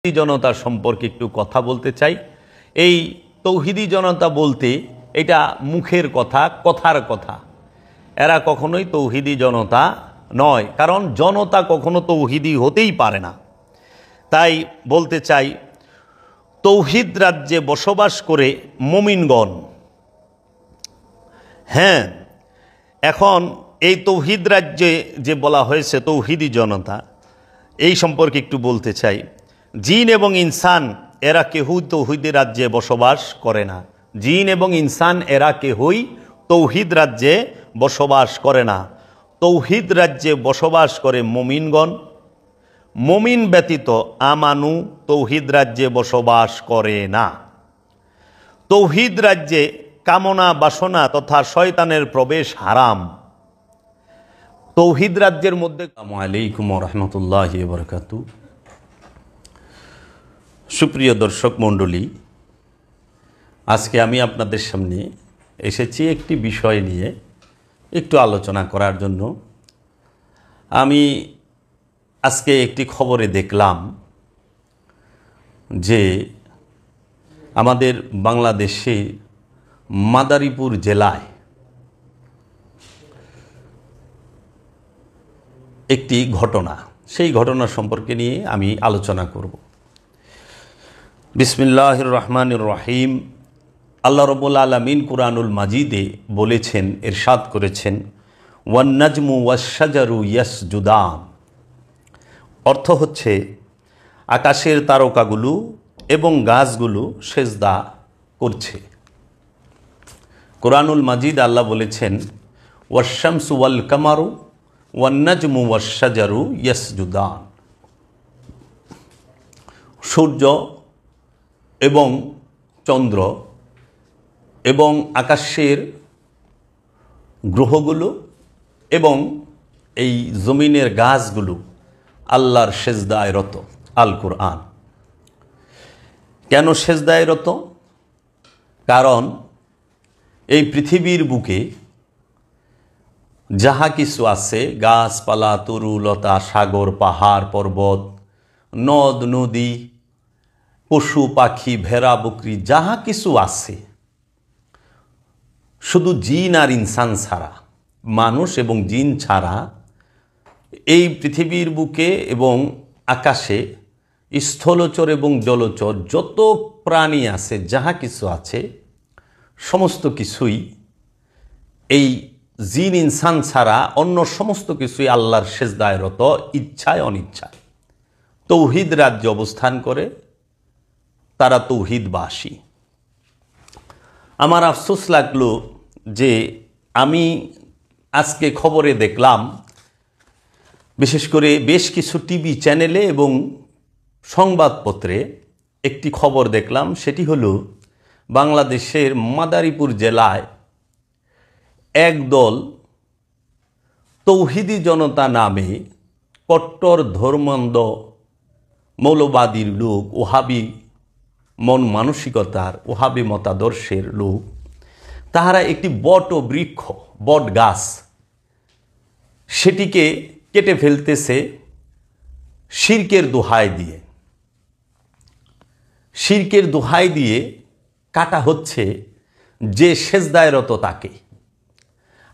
জনতা সম্পর্কে একটু কথা বলতে চাই। এই তৌহিদি জনতা বলতে এটা মুখের কথা, কথার কথা। এরা কখনোই তৌহিদি জনতা নয়, কারণ জনতা কখনো তৌহিদি হতেই পারে না। তাই বলতে চাই, তৌহিদ রাজ্যে বসবাস করে মুমিনগণ। হ্যাঁ, এখন এই তৌহিদ রাজ্যে যে বলা হয়েছে তৌহিদি জনতা, এই সম্পর্কে একটু বলতে চাই। জিন এবং ইনসান এরা কেহই তৌহিদ রাজ্যে বসবাস করে না। জিন এবং ইনসান এরা কেহই তৌহিদ রাজ্যে বসবাস করে না। তৌহিদ রাজ্যে বসবাস করে মুমিনগণ। মুমিন ব্যতীত আমানু তৌহিদ রাজ্যে বসবাস করে না। তৌহিদ রাজ্যে কামনা বাসনা তথা শয়তানের প্রবেশ হারাম। তৌহিদ রাজ্যের মধ্যে। আসসালামু আলাইকুম ওয়া রাহমাতুল্লাহি ওয়া বারাকাতুহু। সুপ্রিয় দর্শক মণ্ডলী, আজকে আমি আপনাদের সামনে এসেছি একটি বিষয় নিয়ে একটু আলোচনা করার জন্য। আমি আজকে একটি খবরে দেখলাম যে আমাদের বাংলাদেশে মাদারীপুর জেলায় একটি ঘটনা, সেই ঘটনা সম্পর্কে নিয়ে আমি আলোচনা করব। বিসমিল্লাহির রহমানির রহিম। আল্লাহ রাব্বুল আলামিন কুরআনুল মাজিদে বলেছেন, ইরশাদ করেছেন, ওয়ান নাজমু ওয়াশ শাজারু ইয়াসজুদান। অর্থ হচ্ছে আকাশের তারকাগুলো এবং গাছগুলো সেজদা করছে। কুরআনুল মাজিদ আল্লাহ বলেছেন, ওয়াশ শামসু ওয়াল কামারু ওয়ান নাজমু ওয়াশ শাজারু ইয়াসজুদান। সূর্য এবং চন্দ্র এবং আকাশের গ্রহগুলো এবং এই জমিনের গাছগুলো আল্লাহর সেজদায় রত। আল কুরআন। কেন সেজদায় রত? কারণ এই পৃথিবীর বুকে যাহা কিছু আছে, গাছপালা, তরুলতা, সাগর, পাহাড়, পর্বত, নদ নদী, পশু পাখি, ভেড়া বকরি, যাহা কিছু আছে, শুধু জিন আর ইনসান ছাড়া, মানুষ এবং জিন ছাড়া এই পৃথিবীর বুকে এবং আকাশে স্থলচর এবং জলচর যত প্রাণী আছে, যাহা কিছু আছে, সমস্ত কিছুই এই জিন ইনসান ছাড়া অন্য সমস্ত কিছুই আল্লাহর সেজদায় রত, ইচ্ছায় অনিচ্ছায়। তৌহিদ রাজ্যে অবস্থান করে তারা তৌহিদবাসী। আমার আফসোস লাগলো যে আমি আজকে খবরে দেখলাম, বিশেষ করে বেশ কিছু টিভি চ্যানেলে এবং সংবাদপত্রে একটি খবর দেখলাম। সেটি হলো বাংলাদেশের মাদারীপুর জেলায় একদল তৌহিদি জনতা নামে কট্টর ধর্মান্ধ মৌলবাদীর লোক, ওহাবি মন মানসিকতার, ওহাবি মতাদর্শের লোক, তাহারা একটি বট বৃক্ষ, বট গাছ, সেটিকে কেটে ফেলতেছে শিরকের দোহাই দিয়ে। শিরকের দোহাই দিয়ে কাটা হচ্ছে যে সেজদায় রত তাকে।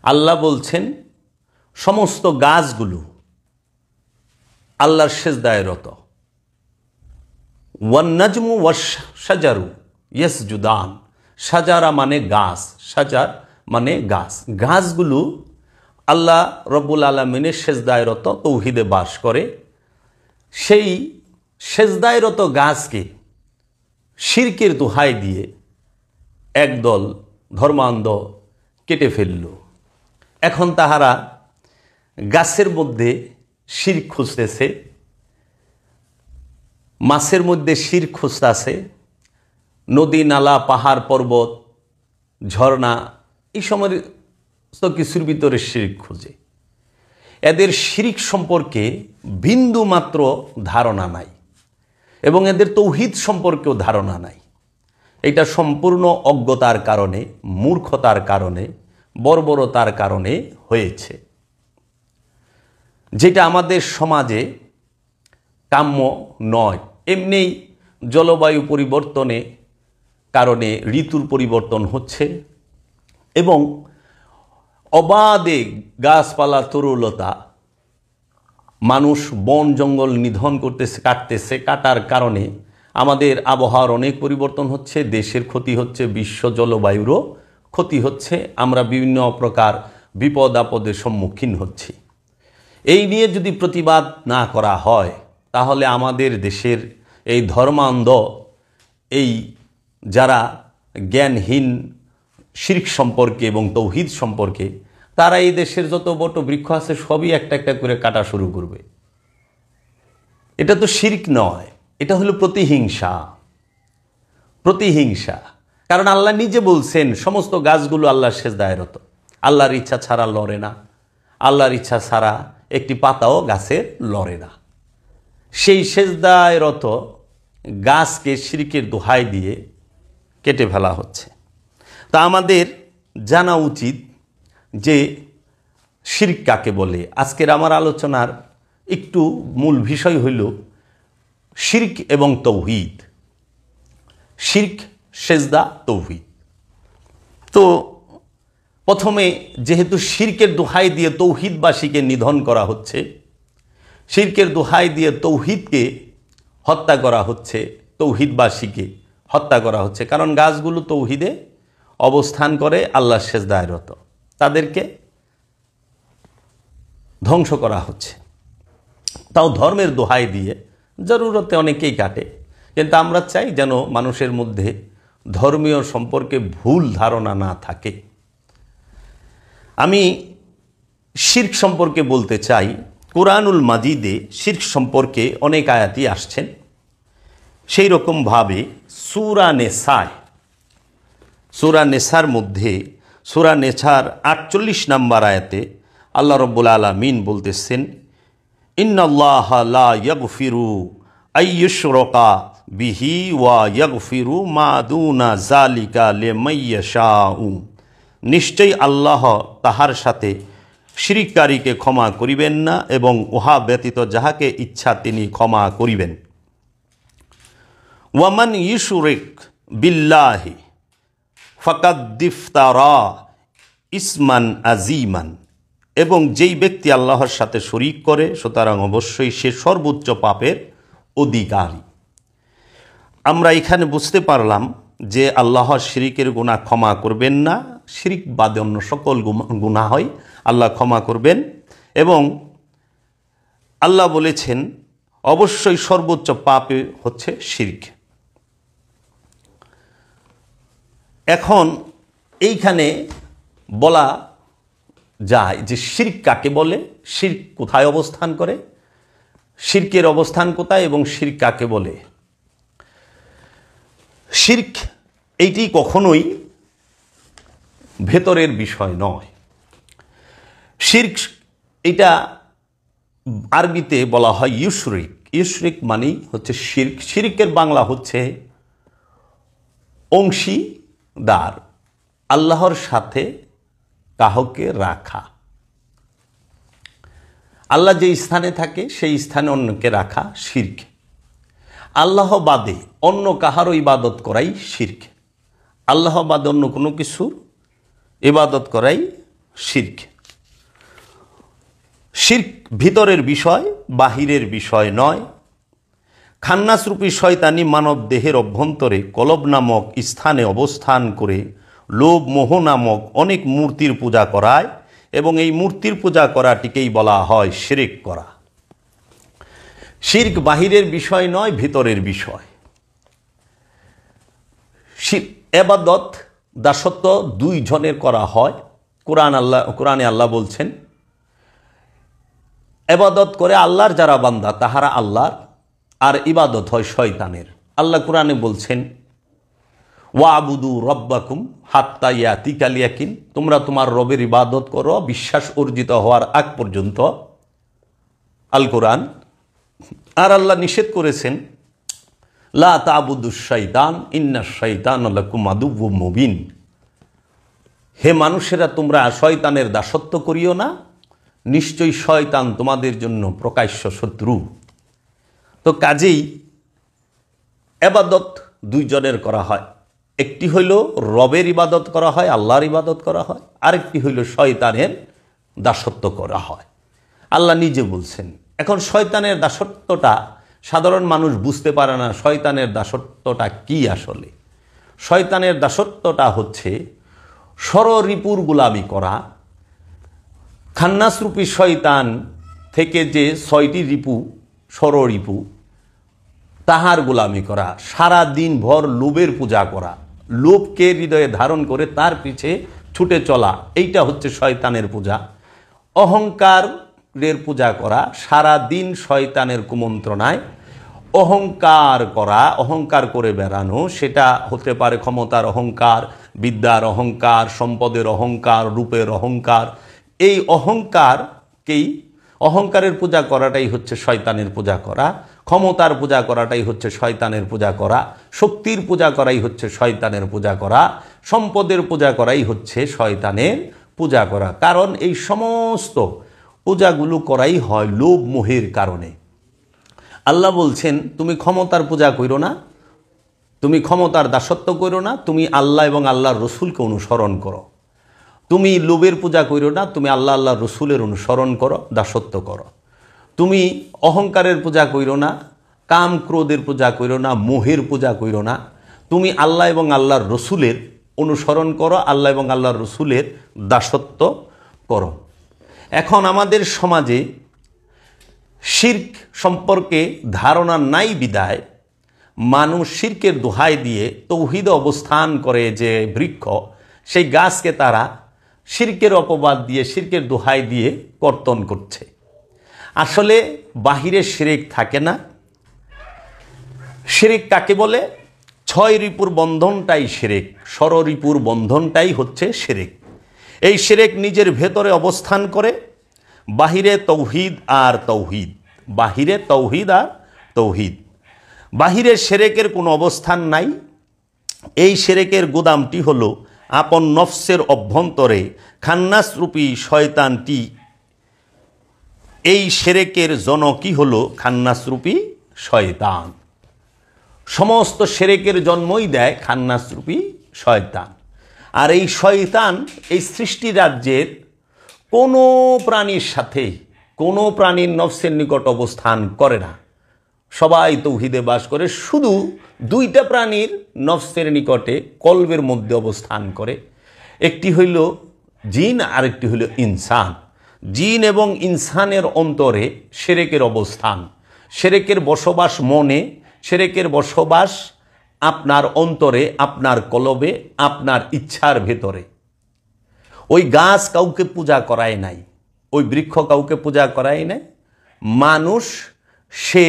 আল্লাহ বলছেন, সমস্ত গাছগুলো আল্লাহর সেজদায় রত। One নাজমু wash শাজারু ইয়াসজুদান। শাজারা মানে গাছ, শাজার মানে গাছ। গাছগুলো আল্লাহ রব্বুল আলামিনের সেজদায় রত, তৌহিদে বাস করে। সেই সেজদায় রত গাছকে শিরকের দোহাই দিয়ে একদল ধর্মান্ধ কেটে ফেলল। এখন তাহারা গাছের মধ্যে শিরক খুঁজতেছে, মাছের মধ্যে শিরক খুঁজতেছে, নদী নালা, পাহাড় পর্বত, ঝর্ণা, এই সমস্ত কিছুর ভিতরে শিরক খুঁজে। এদের শিরক সম্পর্কে বিন্দু মাত্র ধারণা নাই এবং এদের তৌহিদ সম্পর্কেও ধারণা নাই। এটা সম্পূর্ণ অজ্ঞতার কারণে, মূর্খতার কারণে, বর্বরতার কারণে হয়েছে, যেটা আমাদের সমাজে কাম্য নয়। এমনি জলবায়ু পরিবর্তনে কারণে ঋতুর পরিবর্তন হচ্ছে এবং অবাধে গাছপালা তরুলতা, মানুষ বন জঙ্গল নিধন করতেছে, কাটার কারণে আমাদের আবহাওয়ার অনেক পরিবর্তন হচ্ছে, দেশের ক্ষতি হচ্ছে, বিশ্ব জলবায়ুরও ক্ষতি হচ্ছে, আমরা বিভিন্ন প্রকার বিপদ আপদের সম্মুখীন হচ্ছি। এই নিয়ে যদি প্রতিবাদ না করা হয় তাহলে আমাদের দেশের এই ধর্মান্ধ, এই যারা জ্ঞানহীন শিরক সম্পর্কে এবং তৌহিদ সম্পর্কে, তারা এই দেশের যত বট বৃক্ষ আছে সবই একটা একটা করে কাটা শুরু করবে। এটা তো শিরক নয়, এটা হলো প্রতিহিংসা। প্রতিহিংসা, কারণ আল্লাহ নিজে বলছেন সমস্ত গাছগুলো আল্লাহর সেজদায় রত, আল্লাহর ইচ্ছা ছাড়া লড়ে না, আল্লাহর ইচ্ছা ছাড়া একটি পাতাও গাছের লড়ে না। সেই সেজদায় রত গাছকে শিরকের দোহাই দিয়ে কেটে ফেলা হচ্ছে। তা আমাদের জানা উচিত যে শিরক কাকে বলে। আজকের আমার আলোচনার একটু মূল বিষয় হইল শিরক এবং তৌহিদ। শিরক, সেজদা, তৌহিদ। তো প্রথমে যেহেতু শিরকের দোহাই দিয়ে তৌহিদবাসীকে নিধন করা হচ্ছে, শিরকের দোহাই দিয়ে তৌহিদকে হত্যা করা হচ্ছে, তৌহিদবাসীকে হত্যা করা হচ্ছে, কারণ গাছগুলো তৌহিদে অবস্থান করে, আল্লাহর সেজদায় রত, তাদেরকে ধ্বংস করা হচ্ছে। তাও ধর্মের দোহাই দিয়ে, জরুরতে অনেকেই কাটে, কিন্তু আমরা চাই যেন মানুষের মধ্যে ধর্মীয় সম্পর্কে ভুল ধারণা না থাকে। আমি শিরক সম্পর্কে বলতে চাই, কুরআনুল মাজিদে শিরক সম্পর্কে অনেক আয়াতই আসছেন। সেই রকমভাবে সূরা নেসায়, সূরা নেসার মধ্যে সূরা নেসার 48 নম্বর আয়াতে আল্লাহ রাব্বুল আলামিন বলতেছেন, ইন্নাল্লাহা লা ইয়াগফিরু আইয়ুশরাকা বিহি ওয়া ইয়াগফিরু মা দুনা যালিকা লিমান ইয়াশাউ। নিশ্চয়ই আল্লাহ তাহার সাথে শিরককারীকে ক্ষমা করিবেন না এবং উহা ব্যতীত যাহাকে ইচ্ছা তিনি ক্ষমা করিবেন। ওয়ামান ইউশরিক বিল্লাহি ফাকাদ ইফতারা ইসমান আজিমান। এবং যেই ব্যক্তি আল্লাহর সাথে শরিক করে সুতরাং অবশ্যই সে সর্বোচ্চ পাপের অধিকারী। আমরা এখানে বুঝতে পারলাম যে আল্লাহ শিরিকের গুনাহ ক্ষমা করবেন না, শিরিক বাদে অন্য সকল গুনাহ হয় আল্লাহ ক্ষমা করবেন, এবং আল্লাহ বলেছেন অবশ্যই সর্বোচ্চ পাপে হচ্ছে শিরক। এখন এইখানে বলা যায় যে শিরক কাকে বলে, শিরক কোথায় অবস্থান করে, শিরকের অবস্থান কোথায় এবং শিরক কাকে বলে। শিরক এইটি কখনোই ভেতরের বিষয় নয়। শিরক এটা আরবিতে বলা হয় ইউশরিক। ইউশরিক মানেই হচ্ছে শিরক। শিরকের বাংলা হচ্ছে অংশীদার, আল্লাহর সাথে কাহকে রাখা। আল্লাহ যে স্থানে থাকে সেই স্থানে অন্যকে রাখা শিরক। আল্লাহ বাদে অন্য কাহারও ইবাদত করাই শিরক। আল্লাহ বাদে অন্য কোনো কিছুর ইবাদত করাই শিরক। শিরক ভিতরের বিষয়, বাহিরের বিষয় নয়। খান্নাসরূপী শয়তানি মানব দেহের অভ্যন্তরে কলব নামক স্থানে অবস্থান করে লোভ মোহ নামক অনেক মূর্তির পূজা করায় এবং এই মূর্তির পূজা করাটিকেই বলা হয় শিরক করা। শিরক বাহিরের বিষয় নয়, ভিতরের বিষয়। ইবাদত দাসত্ব দুই জনের করা হয়। কোরআনে আল্লাহ বলছেন ইবাদত করে আল্লাহর যারা বান্দা তাহারা আল্লাহর, আর ইবাদত হয় শয়তানের। আল্লাহ কোরআনে বলছেন ওয়াবুদু রব্বাকুম হাত্তা ইয়াতিকাল ইয়াকিন, তোমরা তোমার রবের ইবাদত করো বিশ্বাস অর্জিত হওয়ার আগ পর্যন্ত। আল কোরআন। আর আল্লাহ নিষেধ করেছেন লা তা'বুদুশ শাইতান ইন্নাশ শাইতানা লাকুম আদুউম মুবিন, হে মানুষেরা তোমরা শয়তানের দাসত্ব করিও না, নিশ্চয়ই শয়তান তোমাদের জন্য প্রকাশ্য শত্রু। তো কাজেই ইবাদত দুইজনের করা হয়, একটি হইল রবের ইবাদত করা হয়, আল্লাহর ইবাদত করা হয়, আরেকটি হইল শয়তানের দাসত্ব করা হয়। আল্লাহ নিজে বলছেন। এখন শয়তানের দাসত্বটা সাধারণ মানুষ বুঝতে পারে না। শয়তানের দাসত্বটা কি আসলে? শয়তানের দাসত্বটা হচ্ছে ষড়রিপুর গোলামি করা। খান্নাসরূপী শয়তান থেকে যে 6টি রিপু, ষড়রিপু, তাহার গোলামি করা, সারা দিন ভর লোভের পূজা করা, লোভকে হৃদয়ে ধারণ করে তার পিছে ছুটে চলা, এইটা হচ্ছে শয়তানের পূজা। অহংকারের পূজা করা, সারা দিন শয়তানের কুমন্ত্রণায় অহংকার করা, অহংকার করে বেড়ানো, সেটা হতে পারে ক্ষমতার অহংকার, বিদ্যার অহংকার, সম্পদের অহংকার, রূপের অহংকার। এই অহংকারের পূজা করাটাই হচ্ছে শয়তানের পূজা করা। ক্ষমতার পূজা করাটাই হচ্ছে শয়তানের পূজা করা। শক্তির পূজা করাই হচ্ছে শয়তানের পূজা করা। সম্পদের পূজা করাই হচ্ছে শয়তানের পূজা করা। কারণ এই সমস্ত পূজাগুলো করাই হয় লোভ মোহের কারণে। আল্লাহ বলছেন, তুমি ক্ষমতার পূজা করো না, তুমি ক্ষমতার দাসত্ব করো না, তুমি আল্লাহ এবং আল্লাহর রসুলকে অনুসরণ করো। তুমি লোভের পূজা করো না, তুমি আল্লাহ আল্লাহর রসুলের অনুসরণ করো, দাসত্ব করো। তুমি অহংকারের পূজা করো না, কাম ক্রোধের পূজা করো না, মোহের পূজা করো না, তুমি আল্লাহ এবং আল্লাহর রসুলের অনুসরণ করো, আল্লাহ এবং আল্লাহর রসুলের দাসত্ব করো। এখন আমাদের সমাজে শিরক সম্পর্কে ধারণা নাই বিদায় মানুষ শিরকের দোহাই দিয়ে তৌহিদে অবস্থান করে যে বৃক্ষ, সেই গাছকে তারা শিরকের অপবাদ দিয়ে, শিরকের দোহাই দিয়ে কর্তন করছে। আসলে বাহিরে শিরক থাকে না। শিরক কাকে বলে? 6 রিপুর বন্ধনটাই শিরক, ষড়রিপুর বন্ধনটাই হচ্ছে শিরক। এই শিরক নিজের ভেতরে অবস্থান করে। বাহিরে তৌহিদ আর তৌহিদ, বাহিরে তৌহিদ আর তৌহিদ। বাহিরে শিরকের কোনো অবস্থান নাই। এই শিরকের গোদামটি হলো আপন নফসের অভ্যন্তরে খান্নাসরূপী শয়তানটি। এই শিরকের জনকই হলো খান্নাসরূপী শয়তান। সমস্ত শিরকের জন্মই দেয় খান্নাসরূপী শয়তান। আর এই শয়তান এই সৃষ্টি রাজ্যের কোনো প্রাণীর সাথে, কোনো প্রাণীর নফসের নিকট অবস্থান করে না। সবাই তৌহিদে বাস করে, শুধু 2টা প্রাণীর নফসের নিকটে কলবের মধ্যে অবস্থান করে। একটি হইল জিন, আরেকটি হইল ইনসান। জিন এবং ইনসানের অন্তরে শিরকের অবস্থান। শিরকের বসবাস মনে, শিরকের বসবাস আপনার অন্তরে, আপনার কলবে, আপনার ইচ্ছার ভেতরে। ওই গাছ কাউকে পূজা করায় নাই, ওই বৃক্ষ কাউকে পূজা করায় নাই। মানুষ সে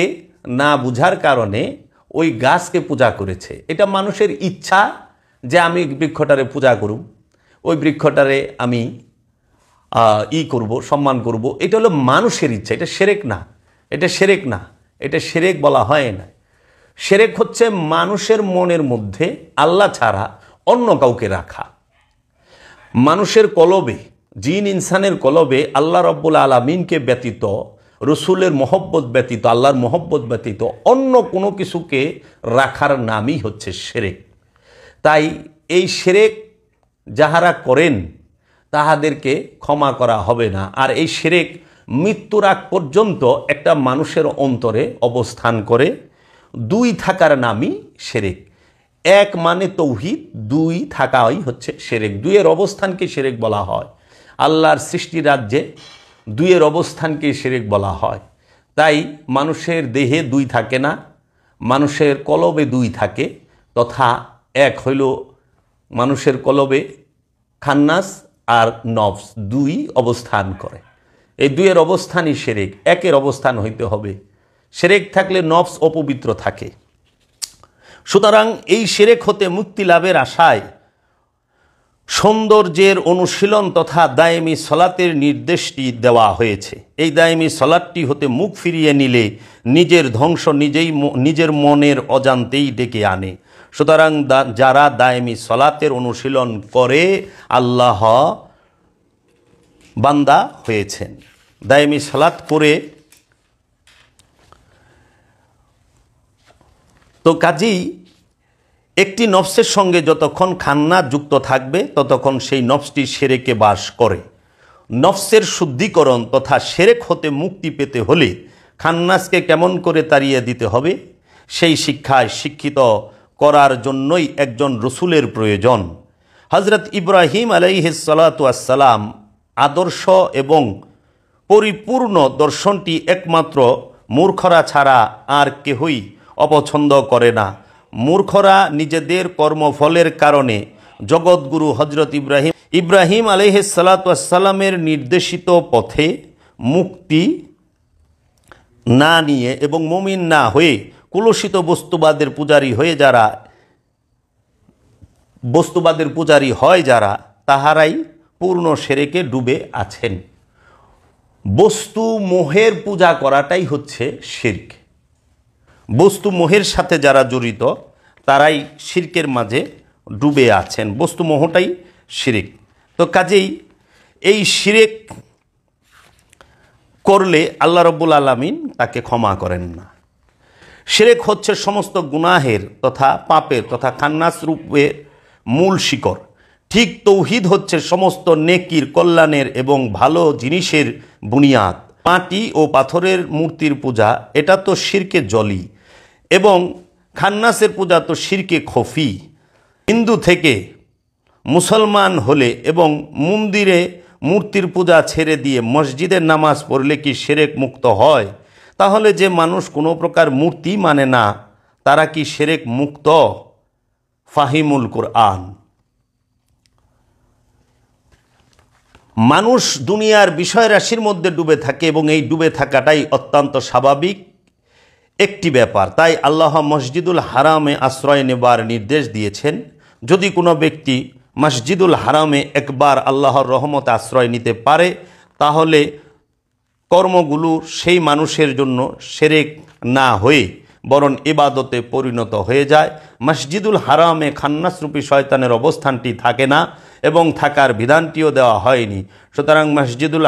না বুঝার কারণে ওই গাছকে পূজা করেছে। এটা মানুষের ইচ্ছা যে আমি বৃক্ষটারে পূজা করব, ওই বৃক্ষটারে আমি করব, সম্মান করব। এটা হলো মানুষের ইচ্ছা, এটা শিরক না, এটা শিরক না, এটা শিরক বলা হয় না। শিরক হচ্ছে মানুষের মনের মধ্যে আল্লাহ ছাড়া অন্য কাউকে রাখা। মানুষের কলবে, জিন ইনসানের কলবে আল্লাহ রব্বুল আলামিনকে ব্যতীত, রসুলের মহব্বত ব্যতীত, আল্লাহর মহব্বত ব্যতীত অন্য কোনো কিছুকে রাখার নামই হচ্ছে শিরক। তাই এই শিরক যাহারা করেন তাহাদেরকে ক্ষমা করা হবে না। আর এই শিরক মৃত্যুর আগ পর্যন্ত একটা মানুষের অন্তরে অবস্থান করে। 2 থাকার নামই শিরক। 1 মানে তৌহিদ, 2 থাকাই হচ্ছে শিরক। 2 এর অবস্থানকে শিরক বলা হয়। আল্লাহর সৃষ্টি রাজ্যে 2 এর অবস্থানকে শিরক বলা হয়। তাই মানুষের দেহে 2 থাকে না, মানুষের কলবে 2 থাকে। তথা এক হইল মানুষের কলবে খান্নাস আর নফস, 2 অবস্থান করে। এই 2 এর অবস্থানই শিরক। 1 এর অবস্থান হইতে হবে। শিরক থাকলে নফস অপবিত্র থাকে। সুতরাং এই শিরক হতে মুক্তি লাভের আশায় সৌন্দর্যের অনুশীলন তথা দায়েমি সলাতের নির্দেশটি দেওয়া হয়েছে। এই দায়েমি সলাতটি হতে মুখ ফিরিয়ে নিলে নিজের ধ্বংস নিজের মনের অজান্তেই ডেকে আনে। সুতরাং যারা দায়েমি সলাতের অনুশীলন করে আল্লাহ বান্দা হয়েছেন। দায়েমি সলাত করে তো কাজেই একটি নফসের সঙ্গে যতক্ষণ খান্নাস যুক্ত থাকবে ততক্ষণ সেই নফসটি শিরকে বাস করে। নফসের শুদ্ধিকরণ তথা শিরক হতে মুক্তি পেতে হলে খান্নাসকে কেমন করে তাড়িয়ে দিতে হবে সেই শিক্ষায় শিক্ষিত করার জন্যই একজন রসুলের প্রয়োজন। হযরত ইব্রাহিম আলাইহিস সালাতু ওয়াস সালাম আদর্শ এবং পরিপূর্ণ দর্শনটি একমাত্র মূর্খরা ছাড়া আর কেহই অপছন্দ করে না। মূর্খরা নিজেদের কর্মফলের কারণে জগৎগুরু হযরত ইব্রাহিম আলাইহিস সালাতু ওয়াস সালামের নির্দেশিত পথে মুক্তি না নিয়ে এবং মুমিন না হয়ে কুলসিত বস্তুবাদের পূজারী হয় যারা তাহারাই পূর্ণ শিরকে ডুবে আছেন। বস্তু মোহের পূজা করাটাই হচ্ছে শিরক। বস্তু মোহের সাথে যারা জড়িত তারাই শিরকের মাঝে ডুবে আছেন। বস্তু মোহটাই শিরক। তো কাজেই এই শিরক করলে আল্লাহ রাব্বুল আলামিন তাকে ক্ষমা করেন না। শিরক হচ্ছে সমস্ত গুনাহের তথা পাপের তথা খান্নাস রূপের মূল শিকড়। ঠিক তৌহিদ হচ্ছে সমস্ত নেকির, কল্যাণের এবং ভালো জিনিসের বুনিয়াদ। মাটি ও পাথরের মূর্তির পূজা এটা তো শিরকে জলি এবং খান্নাসের পূজা তো শিরকে খফি। হিন্দু থেকে মুসলমান হলে এবং মন্দিরে মূর্তির পূজা ছেড়ে দিয়ে মসজিদের নামাজ পড়লে কি শিরক মুক্ত হয়? তাহলে যে মানুষ কোনো প্রকার মূর্তি মানে না তারা কি শিরক মুক্ত? ফাহিমুল কুরআন। মানুষ দুনিয়ার বিষয় রাশির মধ্যে ডুবে থাকে এবং এই ডুবে থাকাটাই অত্যন্ত স্বাভাবিক একটি ব্যাপার। তাই আল্লাহ মসজিদুল হারামে আশ্রয় নেবার নির্দেশ দিয়েছেন। যদি কোনো ব্যক্তি মসজিদুল হারামে একবার আল্লাহর রহমতে আশ্রয় নিতে পারে তাহলে কর্মগুলো সেই মানুষের জন্য শিরক না হয়ে বরং ইবাদতে পরিণত হয়ে যায়। মসজিদুল হারামে খান্নাসরূপী শয়তানের অবস্থানটি থাকে না এবং থাকার বিধানটিও দেওয়া হয়নি। সুতরাং মসজিদুল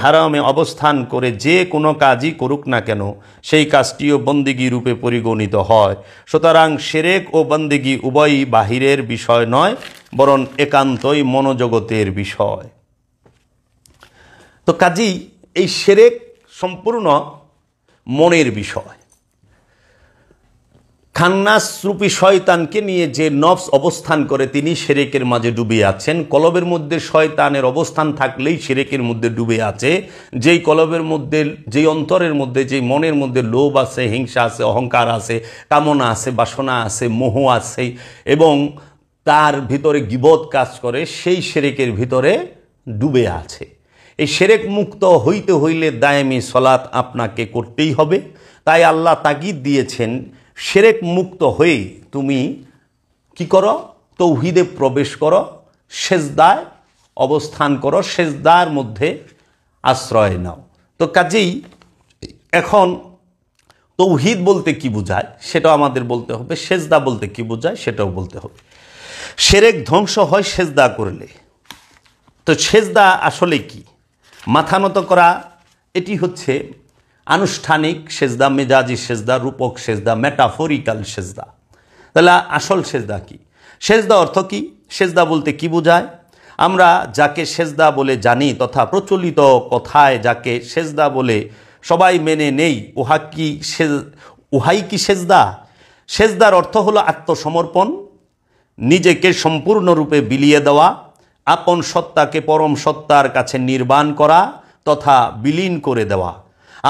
হারামে অবস্থান করে যে কোনো কাজই করুক না কেন সেই কাজটিও বন্দেগী রূপে পরিগণিত হয়। সুতরাং শিরক ও বন্দেগী উভয়ই বাহিরের বিষয় নয় বরং একান্তই মনোজগতের বিষয়। তো কাজেই এই শিরক সম্পূর্ণ মনের বিষয়। খান্নাস রূপী শয়তানকে নিয়ে যে নফস অবস্থান করে তিনি শিরকের মাঝে ডুবে আছেন। কলবের মধ্যে শয়তানের অবস্থান থাকলেই শিরকের মধ্যে ডুবে আছে। যেই কলবের মধ্যে, যেই অন্তরের মধ্যে, যেই মনের মধ্যে লোভ আছে, হিংসা আছে, অহংকার আছে, কামনা আছে, বাসনা আছে, মোহ আছে এবং তার ভিতরে গীবত কাজ করে, সেই শিরকের ভিতরে ডুবে আছে। এই শিরক মুক্ত হইতে হইলে দায়েমি সালাত আপনাকে করতেই হবে। তাই আল্লাহ তাগিদ দিয়েছেন শিরক মুক্ত হয়ে তুমি কি করো? তৌহিদে প্রবেশ করো, সেজদায় অবস্থান করো, সেজদার মধ্যে আশ্রয় নাও। তো কাজেই এখন তৌহিদ বলতে কি বোঝায় সেটাও আমাদের বলতে হবে, সেজদা বলতে কি বোঝায় সেটাও বলতে হবে। শিরক ধ্বংস হয় সেজদা করলে। তো সেজদা আসলে কি? মাথা নত করা, এটি হচ্ছে আনুষ্ঠানিক সেজদা, মেজাজি সেজদা, রূপক সেজদা, মেটাফরিক্যাল সেজদা। তাহলে আসল সেজদা কি? সেজদা অর্থ কি? সেজদা বলতে কি বোঝায়? আমরা যাকে সেজদা বলে জানি তথা প্রচলিত কথায় যাকে সেজদা বলে সবাই মেনে নেই, উহাই কি সেজদা? সেজদার অর্থ হলো আত্মসমর্পণ, নিজেকে সম্পূর্ণরূপে বিলিয়ে দেওয়া, আপন সত্তাকে পরম সত্তার কাছে নির্বাণ করা তথা বিলীন করে দেওয়া,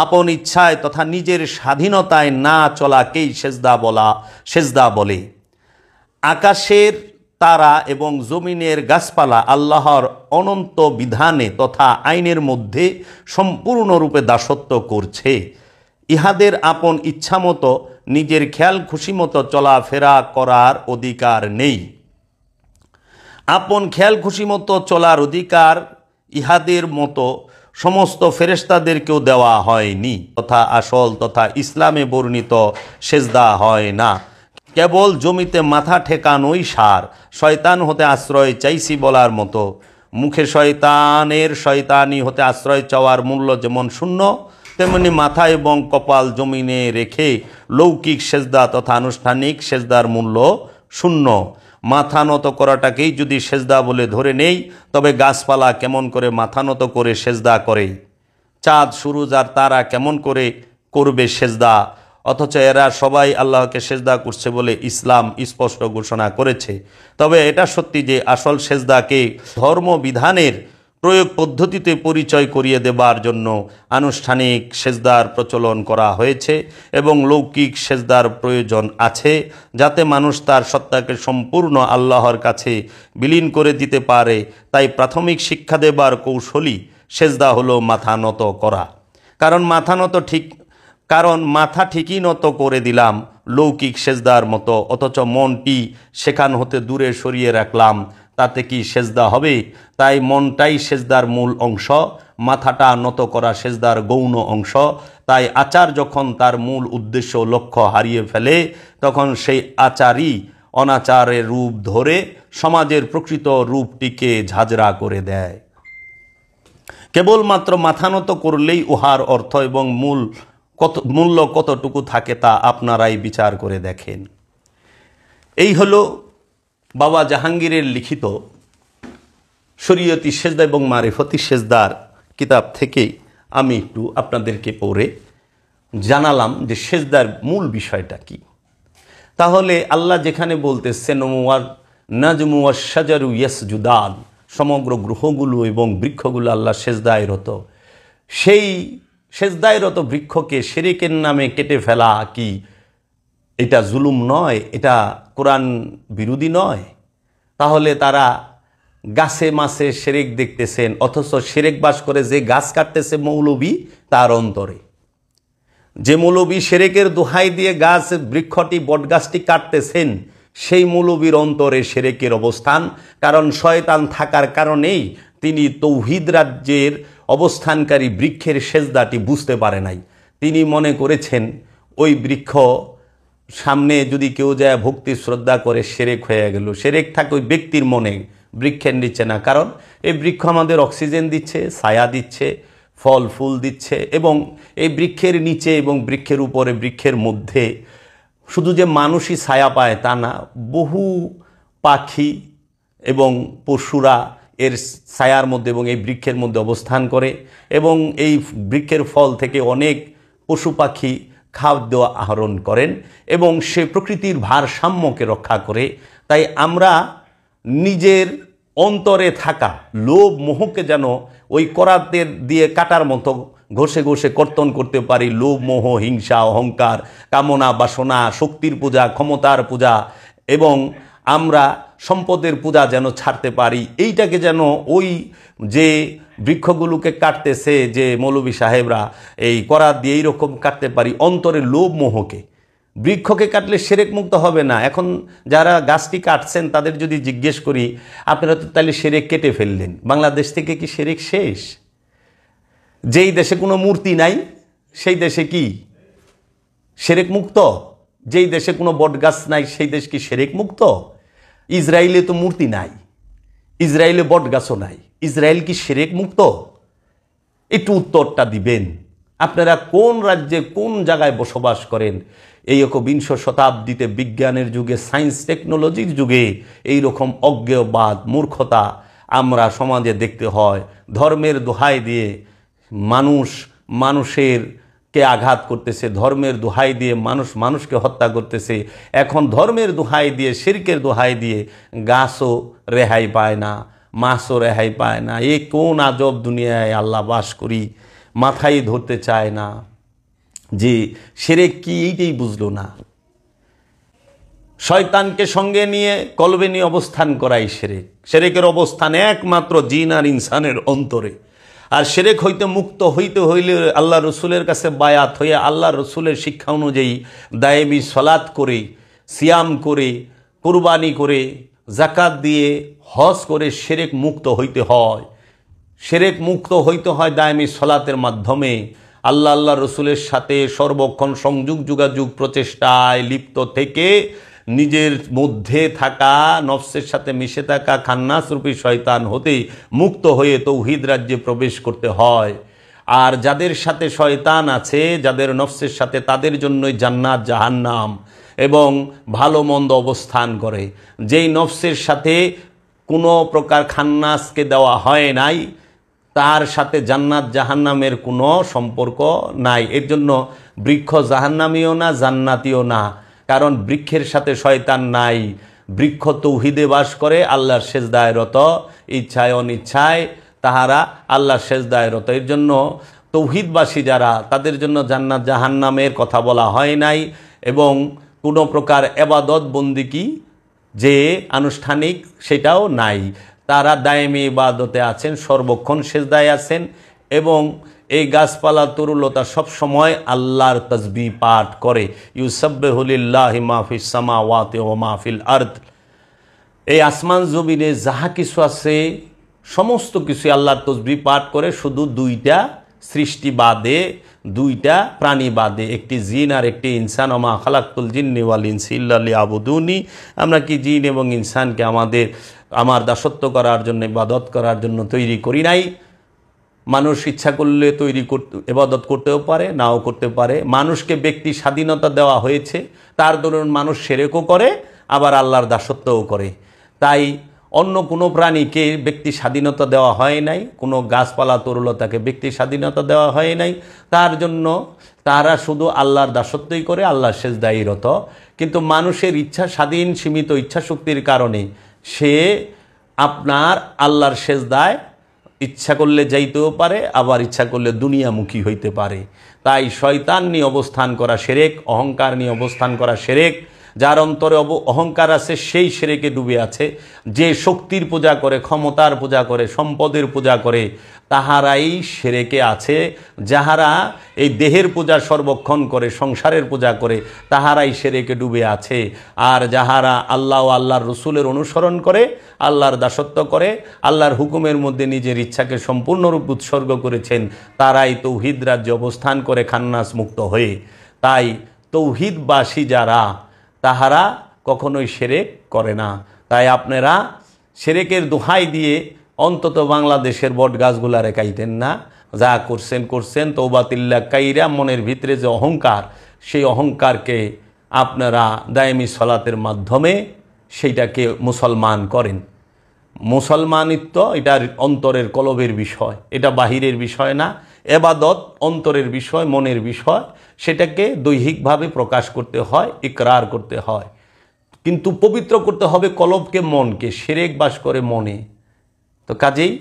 আপন ইচ্ছায় তথা নিজের স্বাধীনতায় না চলাকেই সেজদা বলে। আকাশের তারা এবং জমিনের গাছপালা আল্লাহর অনন্ত বিধানে তথা আইনের মধ্যে সম্পূর্ণরূপে দাসত্ব করছে। ইহাদের আপন ইচ্ছামতো নিজের খেয়াল খুশি মতো চলাফেরা করার অধিকার নেই। আপন খেয়াল খুশি মতো চলার অধিকার ইহাদের মতো সমস্ত ফেরেশতাদেরকেও দেওয়া হয়নি তথা আসল তথা ইসলামে বর্ণিত সেজদা হয় না। কেবল জমিতে মাথা ঠেকানোই সার। শয়তান হতে আশ্রয় চাইছি বলার মতো মুখে শয়তানি হতে আশ্রয় চাওয়ার মূল্য যেমন শূন্য তেমনি মাথা এবং কপাল জমিনে রেখে লৌকিক সেজদা তথা আনুষ্ঠানিক সেজদার মূল্য শূন্য। মাথা নত করাটাকেই যদি সেজদা বলে ধরে নেই, তবে গাছপালা কেমন করে মাথা নত করে সেজদা করে? চাঁদ, সূরজ আর তারা কেমন করে করবে সেজদা? অথচ এরা সবাই আল্লাহকে সেজদা করছে বলে ইসলাম স্পষ্ট ঘোষণা করেছে। তবে এটা সত্যি যে আসল সেজদাকে ধর্মবিধানের প্রয়োগ পদ্ধতিতে পরিচয় করিয়ে দেবার জন্য আনুষ্ঠানিক সেজদার প্রচলন করা হয়েছে এবং লৌকিক সেজদার প্রয়োজন আছে, যাতে মানুষ তার সত্তাকে সম্পূর্ণ আল্লাহর কাছে বিলীন করে দিতে পারে। তাই প্রাথমিক শিক্ষা দেবার কৌশলী সেজদা হলো মাথা নত করা। কারণ মাথা ঠিকই নত করে দিলাম লৌকিক সেজদার মতো, অথচ মনটি সেখান হতে দূরে সরিয়ে রাখলাম, তাতে কি সেজদা হবে? তাই মনটাই সেজদার মূল অংশ, মাথাটা নত করা সেজদার গৌণ অংশ। তাই আচার যখন তার মূল উদ্দেশ্য লক্ষ্য হারিয়ে ফেলে, তখন সেই আচারই অনাচারের রূপ ধরে সমাজের প্রকৃত রূপটিকে ঝাঁঝরা করে দেয়। কেবলমাত্র মাথা নত করলেই উহার অর্থ এবং মূল্য কতটুকু থাকে তা আপনারাই বিচার করে দেখেন। এই হলো বাবা জাহাঙ্গীরের লিখিত শরীয়তি সেজদা এবং মারিফতি সেজদার কিতাব থেকে আমি একটু আপনাদেরকে পড়ে জানালাম যে সেজদার মূল বিষয়টা কি। তাহলে আল্লাহ যেখানে বলতেছেন নাজমু ওয়াশ শাজারু ইয়াসজুদান, সমগ্র গ্রহগুলো এবং বৃক্ষগুলো আল্লাহ সেজদায় রত, সেই সেজদায় রত বৃক্ষকে শিরকের নামে কেটে ফেলা কি এটা জুলুম নয়? এটা কোরআন বিরোধী নয়? তাহলে তারা গাছে মাছে শিরক দেখতেছেন, অথচ শিরক বাস করে যে গাছ কাটতেছে মৌলবী তার অন্তরে। যে মৌলবী শিরকের দোহাই দিয়ে বৃক্ষটি বটগাছটি কাটতেছেন, সেই মৌলবীর অন্তরে শিরকের অবস্থান। কারণ শয়তান থাকার কারণেই তিনি তৌহিদ রাজ্যের অবস্থানকারী বৃক্ষের সেজদাটি বুঝতে পারে নাই। তিনি মনে করেছেন ওই বৃক্ষ সামনে যদি কেউ যায় ভক্তি শ্রদ্ধা করে শিরক হয়ে গেল। শিরক থাকে ওই ব্যক্তির মনে, বৃক্ষের নিচে না। কারণ এই বৃক্ষ আমাদের অক্সিজেন দিচ্ছে, ছায়া দিচ্ছে, ফল ফুল দিচ্ছে, এবং এই বৃক্ষের নিচে এবং বৃক্ষের উপরে বৃক্ষের মধ্যে শুধু যে মানুষই ছায়া পায় তা না, বহু পাখি এবং পশুরা এর ছায়ার মধ্যে এবং এই বৃক্ষের মধ্যে অবস্থান করে, এবং এই বৃক্ষের ফল থেকে অনেক পশু পাখি খাদ্য আহরণ করেন এবং সে প্রকৃতির ভারসাম্যকে রক্ষা করে। তাই আমরা নিজের অন্তরে থাকা লোভ মোহকে যেন ওই করাতের দিয়ে কাটার মতো ঘষে ঘষে কর্তন করতে পারি। লোভ মোহ হিংসা অহংকার কামনা বাসনা, শক্তির পূজা ক্ষমতার পূজা এবং আমরা সম্পদের পূজা যেন ছাড়তে পারি। এইটাকে যেন ওই যে বৃক্ষগুলোকে কাটতেছে যে মৌলবী সাহেবরা এই করাত দিয়ে এইরকম কাটতে পারি অন্তরে লোভ মোহকে। বৃক্ষকে কাটলে শিরক মুক্ত হবে না। এখন যারা গাছটি কাটছেন তাদের যদি জিজ্ঞেস করি, আপনারা তো তাহলে শিরক কেটে ফেললেন, বাংলাদেশ থেকে কি শিরক শেষ? যেই দেশে কোনো মূর্তি নাই সেই দেশে কি শিরক মুক্ত? যেই দেশে কোনো বটগাছ নাই সেই দেশ কি শিরক মুক্ত? ইসরায়েলে তো মূর্তি নাই, ইসরায়েলে বটগাছও নাই, ইসরায়েল কি শিরক মুক্ত? একটু উত্তরটা দিবেন। আপনারা কোন রাজ্যে কোন জায়গায় বসবাস করেন? এই একবিংশ শতাব্দীতে বিজ্ঞানের যুগে, সায়েন্স টেকনোলজির যুগে এই রকম অজ্ঞেয়বাদ মূর্খতা আমরা সমাজে দেখতে হয়। ধর্মের দোহাই দিয়ে মানুষকে আঘাত করতেছে, ধর্মের দোহাই দিয়ে মানুষকে হত্যা করতেছে। এখন ধর্মের দোহাই দিয়ে, শিরকের দোহাই দিয়ে গাছও রেহাই পায় না, মাছও রেহাই পায় না। এ কোন আজব দুনিয়ায় আল্লাহ বাস করি? মাথায় ধরতে চায় না যে শিরক কি, এইটাই বুঝলো না। শয়তানকে সঙ্গে নিয়ে কলবে নিয়ে অবস্থান করাই শিরক। শিরকের অবস্থান একমাত্র জিন আর ইনসানের অন্তরে। আর শিরক হইতে মুক্ত হইতে হইলে আল্লাহ রসুলের কাছে বায়াত হয়ে আল্লাহ রসুলের শিক্ষা অনুযায়ী দায়েমি সলাত করে, সিয়াম করে, কুরবানি করে, জাকাত দিয়ে, হজ করে শিরক মুক্ত হইতে হয়। শিরক মুক্ত হইতে হয় দায়েমি সলাতের মাধ্যমে। আল্লাহ রসুলের সাথে সর্বক্ষণ সংযোগ যোগাযোগ প্রচেষ্টায় লিপ্ত থেকে নিজের মধ্যে থাকা নফসের সাথে মিশে থাকা খান্নাস রূপী শয়তান হতে মুক্ত হয়ে তৌহিদ রাজ্যে প্রবেশ করতে হয়। আর যাদের সাথে শয়তান আছে, যাদের নফসের সাথে, তাদের জন্যই জান্নাত জাহান্নাম এবং ভালো মন্দ অবস্থান করে। যেই নফসের সাথে কোনো প্রকার খান্নাসকে দেওয়া হয় নাই, তার সাথে জান্নাত জাহান্নামের কোনো সম্পর্ক নাই। এর জন্য বৃক্ষ জাহান্নামীও না, জান্নাতীয় না, কারণ বৃক্ষের সাথে শয়তান নাই। বৃক্ষ তৌহিদে বাস করে, আল্লাহর সেজদায় রত, ইচ্ছায় অনিচ্ছায় তাহারা আল্লাহর সেজদায় রত। এর জন্য তৌহিদবাসী যারা, তাদের জন্য জান্নাত জাহান্নামের কথা বলা হয় নাই, এবং কোনো প্রকার এবাদত বন্দিকি যে আনুষ্ঠানিক সেটাও নাই। তারা দায়েমি ইবাদতে আছেন, সর্বক্ষণ সেজদায় আছেন, এবং এই গাছপালা তরুলতা সব সময় আল্লাহর তাসবিহ পাঠ করে। ইউসাব্বিহু লিল্লাহি মা ফিস সামাওয়াতি ওয়া মা ফিল আরদ। এই আসমান জমিনে যাহা কিছু আছে সমস্ত কিছু আল্লাহর তাসবিহ পাঠ করে, শুধু দুইটা সৃষ্টি বাদে, দুইটা প্রাণী বাদে, একটি জিন আর একটি ইনসান। ওমা খালাকতুল জিন্নি ওয়াল ইনসা ইল্লা লিয়াবুদুনি। আমরা কি জিন এবং ইনসানকে আমার দাসত্ব করার জন্য, ইবাদত করার জন্য তৈরি করি নাই? মানুষ ইচ্ছা করলে ইবাদত করতেও পারে, নাও করতে পারে। মানুষকে ব্যক্তি স্বাধীনতা দেওয়া হয়েছে, তার দরুন মানুষ শিরকও করে, আবার আল্লাহর দাসত্বও করে। তাই অন্য কোনো প্রাণীকে ব্যক্তি স্বাধীনতা দেওয়া হয় নাই, কোনো গাছপালা তরুলতাকে ব্যক্তি স্বাধীনতা দেওয়া হয় নাই। তার জন্য তারা শুধু আল্লাহর দাসত্বই করে, আল্লাহর সেজদায় রত। কিন্তু মানুষের ইচ্ছা, স্বাধীন সীমিত ইচ্ছা শক্তির কারণে সে আপনার আল্লাহর সেজদায় ইচ্ছা করলে যাইতেও পারে, আবার ইচ্ছা করলে দুনিয়ামুখী হইতে পারে। তাই শয়তান নিয়ে অবস্থান করা শিরক, অহংকার নিয়ে অবস্থান করা শিরক। যার অন্তরে অহংকার আছে সেই শিরকে ডুবে আছে। যে শক্তির পূজা করে, ক্ষমতার পূজা করে, সম্পদের পূজা করে, তাহারাই শিরকে আছে। যাহারা এই দেহের পূজা সর্বক্ষণ করে, সংসারের পূজা করে, তাহারাই শিরকে ডুবে আছে। আর যাহারা আল্লাহ ও আল্লাহর রসুলের অনুসরণ করে, আল্লাহর দাসত্ব করে, আল্লাহর হুকুমের মধ্যে নিজের ইচ্ছাকে সম্পূর্ণরূপ উৎসর্গ করেছেন, তারাই তৌহিদ রাজ্যে অবস্থান করে খান্নাস মুক্ত হয়ে। তাই তৌহিদবাসী যারা, তাহারা কখনোই শিরক করে না। তাই আপনারা শিরকের দোহাই দিয়ে অন্তত বাংলাদেশের বট গাছগুলা রেখাইতেন না। যা করছেন তৌবাতিল্লাহ কাইরা, মনের ভিতরে যে অহংকার, সেই অহংকারকে আপনারা দায়েমি সলাতের মাধ্যমে সেইটাকে মুসলমান করেন। মুসলমানিত্ব এটা অন্তরের কলবের বিষয়, এটা বাহিরের বিষয় না। এবাদত অন্তরের বিষয়, মনের বিষয়। সেটাকে দৈহিকভাবে প্রকাশ করতে হয়, ইকরার করতে হয়, কিন্তু পবিত্র করতে হবে কলবকে, মনকে। শিরক বাস করে মনে। তো কাজেই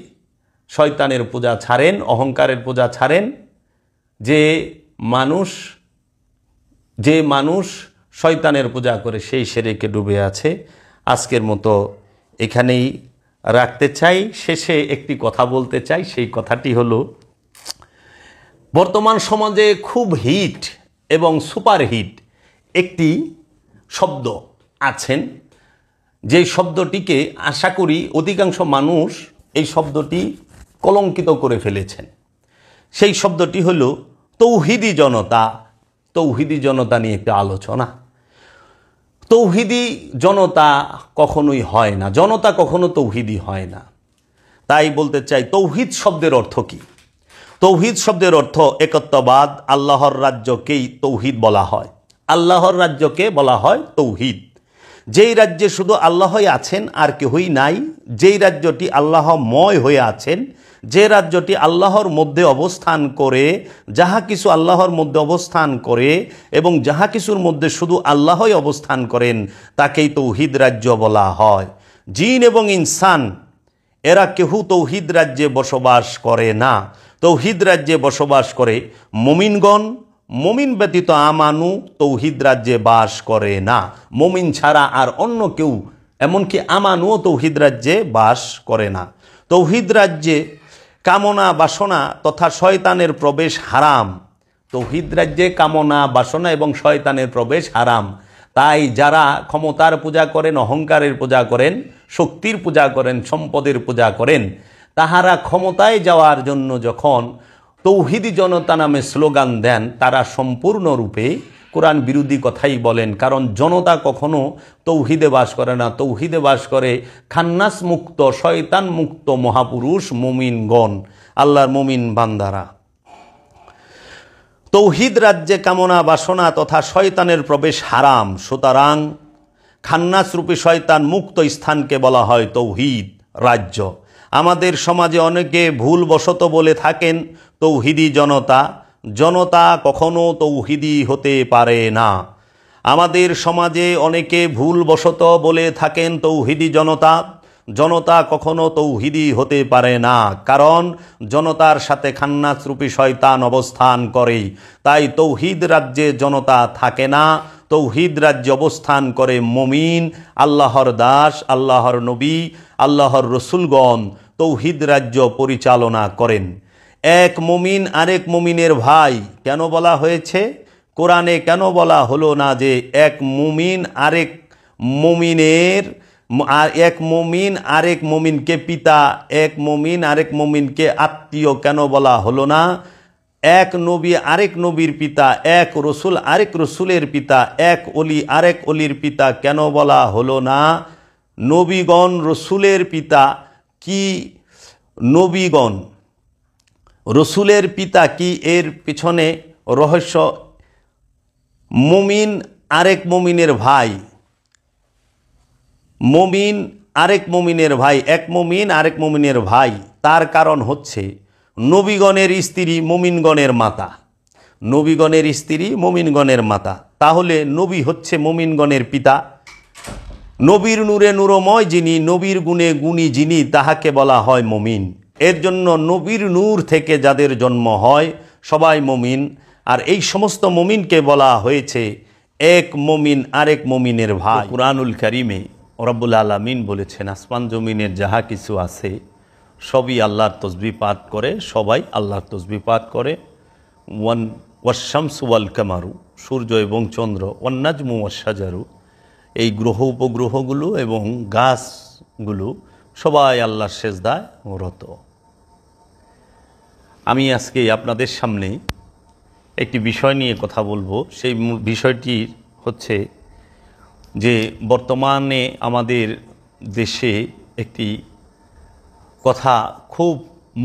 শয়তানের পূজা ছাড়েন, অহংকারের পূজা ছাড়েন। যে মানুষ শয়তানের পূজা করে সেই শিরকে ডুবে আছে। আজকের মতো এখানেই রাখতে চাই। শেষে একটি কথা বলতে চাই। সেই কথাটি হলো, বর্তমান সমাজে খুব হিট এবং সুপারহিট একটি শব্দ আছেন, যে শব্দটিকে আশা করি অধিকাংশ মানুষ এই শব্দটি কলঙ্কিত করে ফেলেছেন। সেই শব্দটি হলো তৌহিদি জনতা। তৌহিদি জনতা নিয়ে একটি আলোচনা। তৌহিদি জনতা কখনোই হয় না, জনতা কখনো তৌহিদি হয় না। তাই বলতে চাই, তৌহিদ শব্দের অর্থ কি? তৌহিদ শব্দের অর্থ একত্ববাদ। আল্লাহর রাজ্যকেই তৌহিদ বলা হয়। আল্লাহর রাজ্যকে বলা হয় তৌহিদ। যেই রাজ্যে শুধু আল্লাহই আছেন, আর কেহই নাই, যেই রাজ্যটি আল্লাহময় হয়ে আছেন, যে রাজ্যটি আল্লাহর মধ্যে অবস্থান করে, যাহা কিছু আল্লাহর মধ্যে অবস্থান করে এবং যাহা কিছুর মধ্যে শুধু আল্লাহই অবস্থান করেন, তাকেই তৌহিদ রাজ্য বলা হয়। জিন এবং ইনসান এরা কেউ তৌহিদ রাজ্যে বসবাস করে না। তৌহিদ রাজ্যে বসবাস করে মুমিনগণ। মুমিন ব্যতীত আমানু তৌহিদ রাজ্যে বাস করে না। মুমিন ছাড়া আর অন্য কেউ, এমনকি আমানুও তৌহিদ রাজ্যে বাস করে না। তৌহিদ রাজ্যে কামনা বাসনা তথা শয়তানের প্রবেশ হারাম। তৌহিদ রাজ্যে কামনা বাসনা এবং শয়তানের প্রবেশ হারাম। তাই যারা ক্ষমতার পূজা করেন, অহংকারের পূজা করেন, শক্তির পূজা করেন, সম্পদের পূজা করেন, তাহারা ক্ষমতায় যাওয়ার জন্য যখন তৌহিদি জনতা নামে স্লোগান দেন, তারা সম্পূর্ণরূপে কোরআন বিরোধী কথাই বলেন। কারণ জনতা কখনো তৌহিদে বাস করে না। তৌহিদে বাস করে খান্নাস মুক্ত, শয়তান মুক্ত মহাপুরুষ মুমিনগণ, আল্লাহর মুমিন বান্দারা। তৌহিদ রাজ্যে কামনা বাসনা তথা শয়তানের প্রবেশ হারাম, সুতরাং খান্নাসরূপী শয়তান মুক্ত স্থানকে বলা হয় তৌহিদ রাজ্য। আমাদের সমাজে অনেকে ভুলবশত বলে থাকেন তৌহিদি জনতা। জনতা কখনো তৌহিদি হতে পারে না। আমাদের সমাজে অনেকে ভুলবশত বলে থাকেন তৌহিদি জনতা। জনতা কখনো তৌহিদি হতে পারে না, কারণ জনতার সাথে খান্নাসরূপী শয়তান অবস্থান করে। তাই তৌহিদ রাজ্যে জনতা থাকে না। তৌহিদ রাজ্যে অবস্থান করে মুমিন, আল্লাহর দাস, আল্লাহর নবী, আল্লাহর রসুলগণ তৌহিদ রাজ্য পরিচালনা করেন। এক মুমিন আরেক মুমিনের ভাই কেন বলা হয়েছে? কোরআনে কেন বলা হলো না যে এক মুমিন আরেক মুমিনকে পিতা, এক মুমিন আরেক মুমিনকে আত্মীয় কেন বলা হলো না? এক নবী আরেক নবীর পিতা, এক রসুল আরেক রসুলের পিতা, এক অলি আরেক অলির পিতা কেন বলা হলো না? নবীগণ রসুলের পিতা কি? নবীগণ রসুলের পিতা কি? এর পিছনে রহস্য। মুমিন আরেক মুমিনের ভাই, মুমিন আরেক মুমিনের ভাই, এক মুমিন আরেক মুমিনের ভাই। তার কারণ হচ্ছে নবীগণের স্ত্রী মুমিনগণের মাতা, নবীগণের স্ত্রী মুমিনগণের মাতা। তাহলে নবী হচ্ছে মুমিনগণের পিতা। নবীর নূরে নূরময় যিনি, নবীর গুণে গুণী যিনি, তাহাকে বলা হয় মুমিন। এর জন্য নবীর নূর থেকে যাদের জন্ম হয় সবাই মুমিন। আর এই সমস্ত মুমিনকে বলা হয়েছে এক মুমিন আরেক মুমিনের ভাই। কুরআনুল কারীমে রব্বুল আলামিন বলেছেন, আসমান জমিনের যাহা কিছু আছে সবই আল্লাহর তসবিহ পাঠ করে, সবাই আল্লাহর তসবিহ পাঠ করে। ওয়াশ-শামসু ওয়াল কামারু, সূর্য এবং চন্দ্র, ওয়ান-নাজমু ওয়াশ-শাজারু, এই গ্রহ উপগ্রহগুলো এবং গাছগুলো সবাই আল্লাহর সেজদায় রত। আমি আজকে আপনাদের সামনে একটি বিষয় নিয়ে কথা বলবো। সেই বিষয়টি হচ্ছে যে বর্তমানে আমাদের দেশে একটি কথা খুব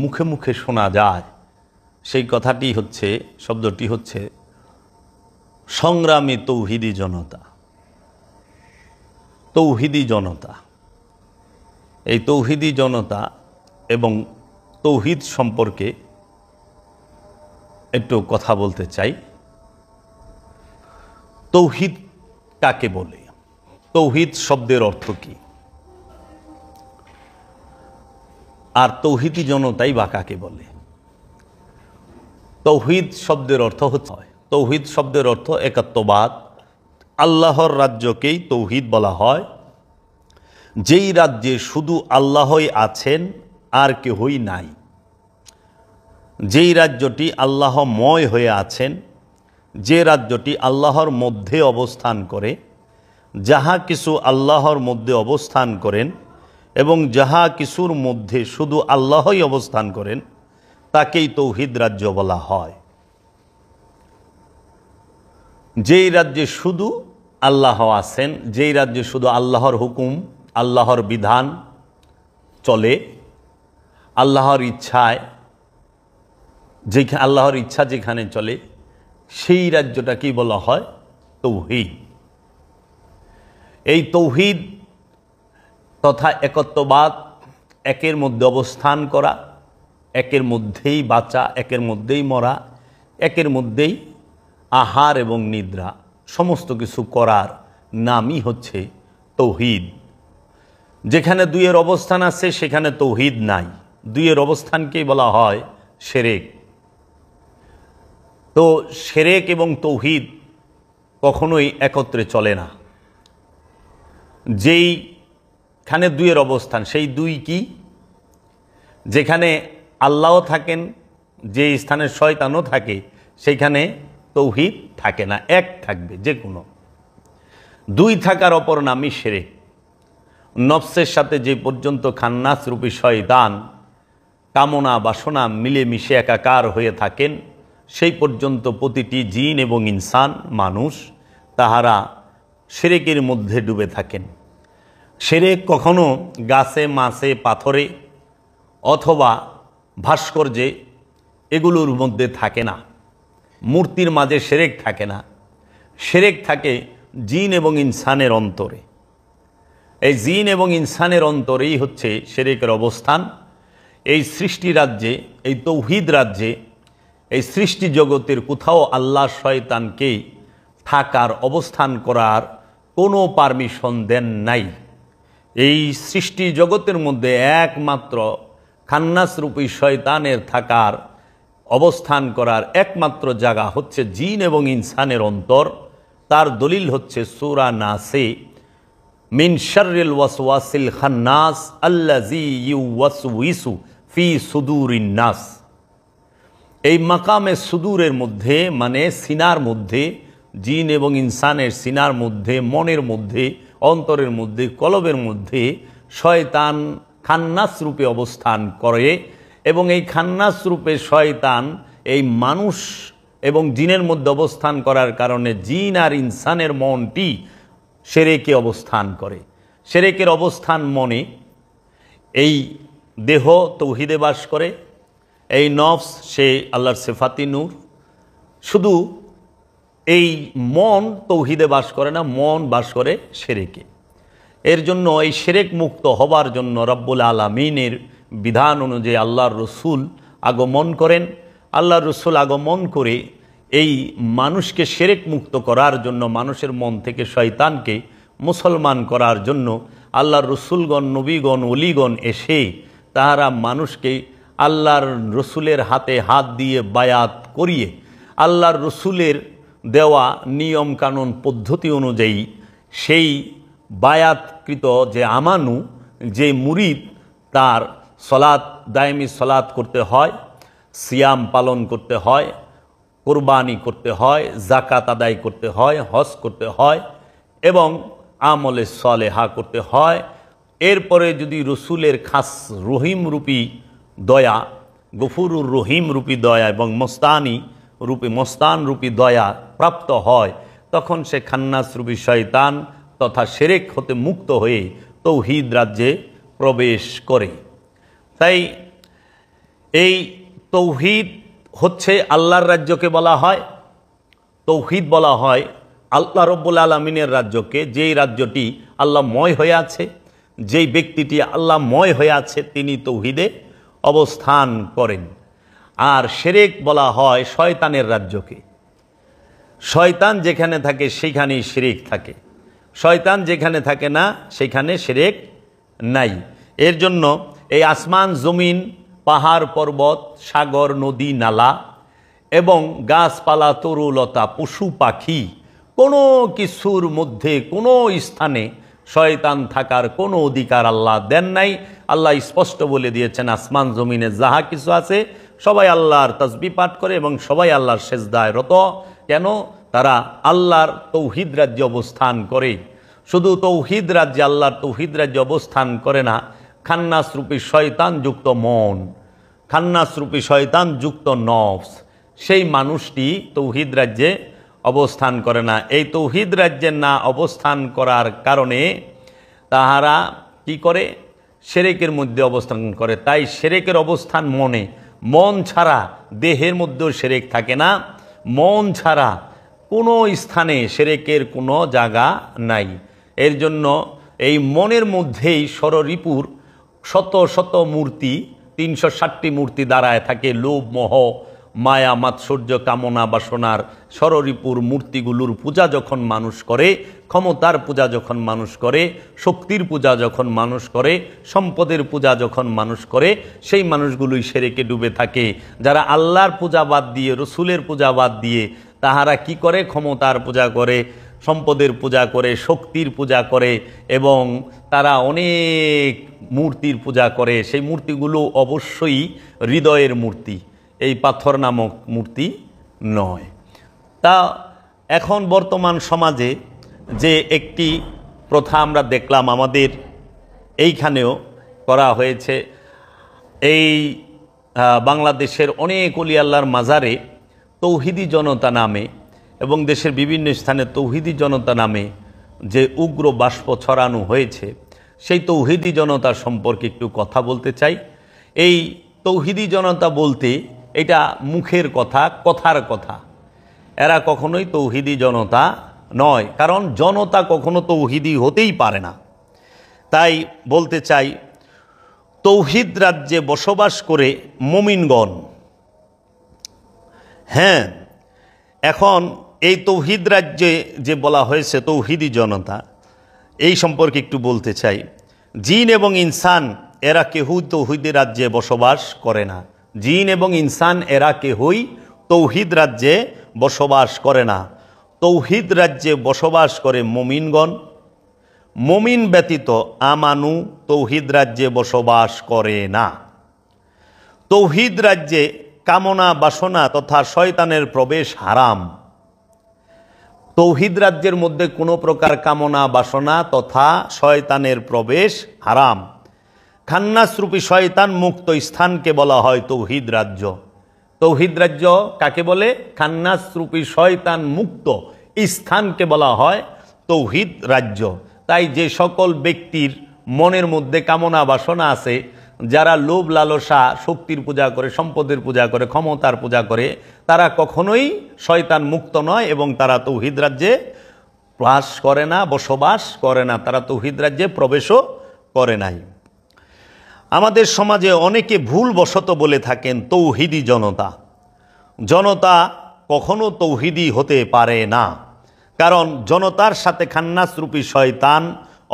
মুখে মুখে শোনা যায়। সেই কথাটি হচ্ছে, শব্দটি হচ্ছে সংগ্রামী তৌহিদি জনতা। তৌহিদি জনতা, এই তৌহিদি জনতা এবং তৌহিদ সম্পর্কে একটু কথা বলতে চাই। তৌহিদ কাকে বলে? তৌহিদ শব্দের অর্থ কি? আর তৌহিদি জনতাই বা কাকে বলে? তৌহিদ শব্দের অর্থ হচ্ছে, তৌহিদ শব্দের অর্থ একাত্মবাদ। আল্লাহর রাজ্যকেই তৌহিদ বলা হয়। যেই রাজ্যে শুধু আল্লাহই আছেন আর কেহই নাই, যেই রাজ্যটি আল্লাহময় হয়ে আছেন, যে রাজ্যটি আল্লাহর মধ্যে অবস্থান করে, যাহা কিছু আল্লাহর মধ্যে অবস্থান করেন এবং যাহা কিছুর মধ্যে শুধু আল্লাহই অবস্থান করেন, তাকেই তৌহিদ রাজ্য বলা হয়। যেই রাজ্যে শুধু আল্লাহ আছেন, যেই রাজ্যে শুধু আল্লাহর হুকুম, আল্লাহর বিধান চলে, আল্লাহর ইচ্ছায়, যেখানে আল্লাহর ইচ্ছা যেখানে চলে, সেই রাজ্যটাকেই বলা হয় তৌহিদ। এই তৌহিদ তথা একত্ববাদ, একের মধ্যে অবস্থান করা, একের মধ্যেই বাঁচা, একের মধ্যেই মরা, একের মধ্যেই আহার এবং নিদ্রা, সমস্ত কিছু করার নামই হচ্ছে তৌহিদ। যেখানে দুইয়ের অবস্থান আছে সেখানে তৌহিদ নাই। দুইয়ের অবস্থানকেই বলা হয় শিরক। তো শিরক এবং তৌহিদ কখনোই একত্রে চলে না। যেইখানে দুইয়ের অবস্থান, সেই দুই কি? যেখানে আল্লাহও থাকেন, যে স্থানে শয়তানও থাকে, সেইখানে তৌহিদ থাকে না, এক থাকবে যে কোনো। দুই থাকার অপর নামই শিরক। নফসের সাথে যে পর্যন্ত খান্নাস রূপী শয়তান কামনা বাসনা মিলেমিশে একাকার হয়ে থাকেন, সেই পর্যন্ত প্রতিটি জিন এবং ইনসান, মানুষ, তাহারা শিরকের মধ্যে ডুবে থাকেন। শিরক কখনো গাছে, মাছে, পাথরে অথবা ভাস্কর্যে এগুলোর মধ্যে থাকে না। মূর্তির মাঝে শিরক থাকে না, শিরক থাকে জিন এবং ইনসানের অন্তরে। এই জিন এবং ইনসানের অন্তরেই হচ্ছে শিরকের অবস্থান। এই সৃষ্টি রাজ্যে, এই তৌহিদ রাজ্যে, এই সৃষ্টি জগতের কোথাও আল্লাহ শয়তানকে থাকার, অবস্থান করার কোনো পারমিশন দেন নাই। এই সৃষ্টি জগতের মধ্যে একমাত্র খান্নাসরূপী শয়তানের থাকার, অবস্থান করার একমাত্র জায়গা হচ্ছে জিন এবং ইনসানের অন্তর। তার দলিল হচ্ছে সূরা নাসে, মিন শাররিল ওয়াসওয়াসিল খান্নাস আল্লাযী ইউওয়াসউইসু ফি সুদুরিন নাস। এই মাকামে সুদূরের মধ্যে, মানে সিনার মধ্যে, জিন এবং ইনসানের সিনার মধ্যে, মনের মধ্যে, অন্তরের মধ্যে, কলবের মধ্যে শয়তান খান্নাস রূপে অবস্থান করে। এবং এই খান্নাস রূপে শয়তান এই মানুষ এবং জিনের মধ্যে অবস্থান করার কারণে জিন আর ইনসানের মনটি শিরকে অবস্থান করে। শিরকের অবস্থান মনে। এই দেহ তৌহিদে বাস করে, এই নফস সে আল্লাহর সিফাতি নূর। শুধু এই মন তৌহিদে বাস করে না, মন বাস করে শিরকে। এর জন্য এই শিরক মুক্ত হবার জন্য রব্বুল আলামিনের বিধান অনুযায়ী আল্লাহর রসুল আগমন করেন। আল্লাহর রসুল আগমন করে এই মানুষকে শিরক মুক্ত করার জন্য, মানুষের মন থেকে শয়তানকে মুসলমান করার জন্য আল্লাহর রসুলগণ, নবীগণ, ওলিগণ এসে তাহারা মানুষকে আল্লাহর রসুলের হাতে হাত দিয়ে বায়াত করিয়ে আল্লাহর রসুলের দেওয়া নিয়ম কানুন পদ্ধতি অনুযায়ী সেই বায়াতকৃত যে আমানু, যে মুরিদ, তার সলাত, দায়মি সলাত করতে হয়, সিয়াম পালন করতে হয়, কোরবানি করতে হয়, জাকাত আদায় করতে হয়, হজ করতে হয় এবং আমলে সালেহা করতে হয়। এরপরে যদি রসুলের খাস রহিম রূপী দয়া, গফুরুর রহিম রূপী দয়া এবং মস্তান রূপী দয়া প্রাপ্ত হয়, তখন সে খান্নাস রূপী শয়তান তথা শিরক হতে মুক্ত হয়ে তৌহিদ রাজ্যে প্রবেশ করে। তাই এই তৌহিদ হচ্ছে আল্লাহর রাজ্যকে বলা হয়, তৌহিদ বলা হয় আল্লাহ রব্বুল আলামিনের রাজ্যকে, যেই রাজ্যটি আল্লাহময় হয়ে আছে, যেই ব্যক্তিটি আল্লাহময় হয়ে আছে তিনি তৌহিদে অবস্থান করেন। আর শিরক বলা হয় শয়তানের রাজ্যকে। শয়তান যেখানে থাকে সেখানেই শিরক থাকে, শয়তান যেখানে থাকে না সেখানে শিরক নাই। এর জন্য এই আসমান জমিন, পাহাড় পর্বত, সাগর, নদী নালা এবং গাছপালা, তরুলতা, পশু পাখি, কোনো কিছুর মধ্যে কোনো স্থানে শয়তান থাকার কোনো অধিকার আল্লাহ দেন নাই। আল্লাহ স্পষ্ট বলে দিয়েছেন, আসমান জমিনে যাহা কিছু আছে সবাই আল্লাহর তাসবিহ পাঠ করে এবং সবাই আল্লাহর সেজদায় রত। কেন? তারা আল্লাহর তৌহিদ রাজ্যে অবস্থান করে। শুধু তৌহিদ রাজ্যে, আল্লাহর তৌহিদ রাজ্যে অবস্থান করে না, খান্নাস রূপী শয়তান যুক্ত মন, খান্নাস রূপী শয়তান যুক্ত নফস, সেই মানুষটি তৌহিদ রাজ্যে অবস্থান করে না। এই তৌহিদ রাজ্যে না অবস্থান করার কারণে তাহারা কি করে? শিরকের মধ্যে অবস্থান করে। তাই শিরকের অবস্থান মনে। মন ছাড়া দেহের মধ্যেও শিরক থাকে না, মন ছাড়া কোনো স্থানে শিরকের কোনো জায়গা নাই। এর জন্য এই মনের মধ্যেই ষড়রিপুর শত শত মূর্তি, 360টি মূর্তি দাঁড়ায় থাকে। লোভ, মোহ, মায়া, মাৎসর্য, কামনা, বাসনার ষড়রিপুর মূর্তিগুলোর পূজা যখন মানুষ করে, ক্ষমতার পূজা যখন মানুষ করে, শক্তির পূজা যখন মানুষ করে, সম্পদের পূজা যখন মানুষ করে, সেই মানুষগুলোই শিরকে ডুবে থাকে। যারা আল্লাহর পূজা বাদ দিয়ে, রসুলের পূজা বাদ দিয়ে তাহারা কি করে? ক্ষমতার পূজা করে, সম্পদের পূজা করে, শক্তির পূজা করে এবং তারা অনেক মূর্তির পূজা করে। সেই মূর্তিগুলো অবশ্যই হৃদয়ের মূর্তি, এই পাথর নামক মূর্তি নয়। তা এখন বর্তমান সমাজে যে একটি প্রথা আমরা দেখলাম, আমাদের এইখানেও করা হয়েছে, এই বাংলাদেশের অনেক ওলি আল্লাহর মাজারে তৌহিদি জনতা নামে এবং দেশের বিভিন্ন স্থানে তৌহিদি জনতা নামে যে উগ্র বাষ্প ছড়ানো হয়েছে, সেই তৌহিদি জনতা সম্পর্কে একটু কথা বলতে চাই। এই তৌহিদি জনতা বলতে এটা মুখের কথা, কথার কথা, এরা কখনোই তৌহিদি জনতা নয়, কারণ জনতা কখনো তৌহিদি হতেই পারে না। তাই বলতে চাই, তৌহিদ রাজ্যে বসবাস করে মুমিনগণ, হ্যাঁ, এখন এই তৌহিদ রাজ্যে যে বলা হয়েছে তৌহিদি জনতা, এই সম্পর্কে একটু বলতে চাই। জিন এবং ইনসান এরা কেহই তৌহিদি রাজ্যে বসবাস করে না। জিন এবং ইনসান এরা কেহই তৌহিদ রাজ্যে বসবাস করে না। তৌহিদ রাজ্যে বসবাস করে মুমিনগণ। মুমিন ব্যতীত আমানু তৌহিদ রাজ্যে বসবাস করে না। তৌহিদ রাজ্যে কামনা বাসনা তথা শয়তানের প্রবেশ হারাম। তৌহিদ রাজ্যের মধ্যে কোনো প্রকার কামনা বাসনা তথা শয়তানের প্রবেশ হারাম। খান্নাসরূপী শয়তান মুক্ত স্থানকে বলা হয় তৌহিদ রাজ্য। তৌহিদ রাজ্য কাকে বলে? খান্নাসরূপী শয়তান মুক্ত স্থানকে বলা হয় তৌহিদ রাজ্য। তাই যে সকল ব্যক্তির মনের মধ্যে কামনা বাসনা আছে, যারা লোভ লালসা, শক্তির পূজা করে, সম্পদের পূজা করে, ক্ষমতার পূজা করে, তারা কখনোই শয়তান মুক্ত নয় এবং তারা তৌহিদ রাজ্যে বাস করে না, বসবাস করে না, তারা তৌহিদ রাজ্যে প্রবেশও করে নাই। আমাদের সমাজে অনেকে ভুলবশত বলে থাকেন তৌহিদি জনতা। জনতা কখনো তৌহিদি হতে পারে না, কারণ জনতার সাথে খান্নাসরূপী শয়তান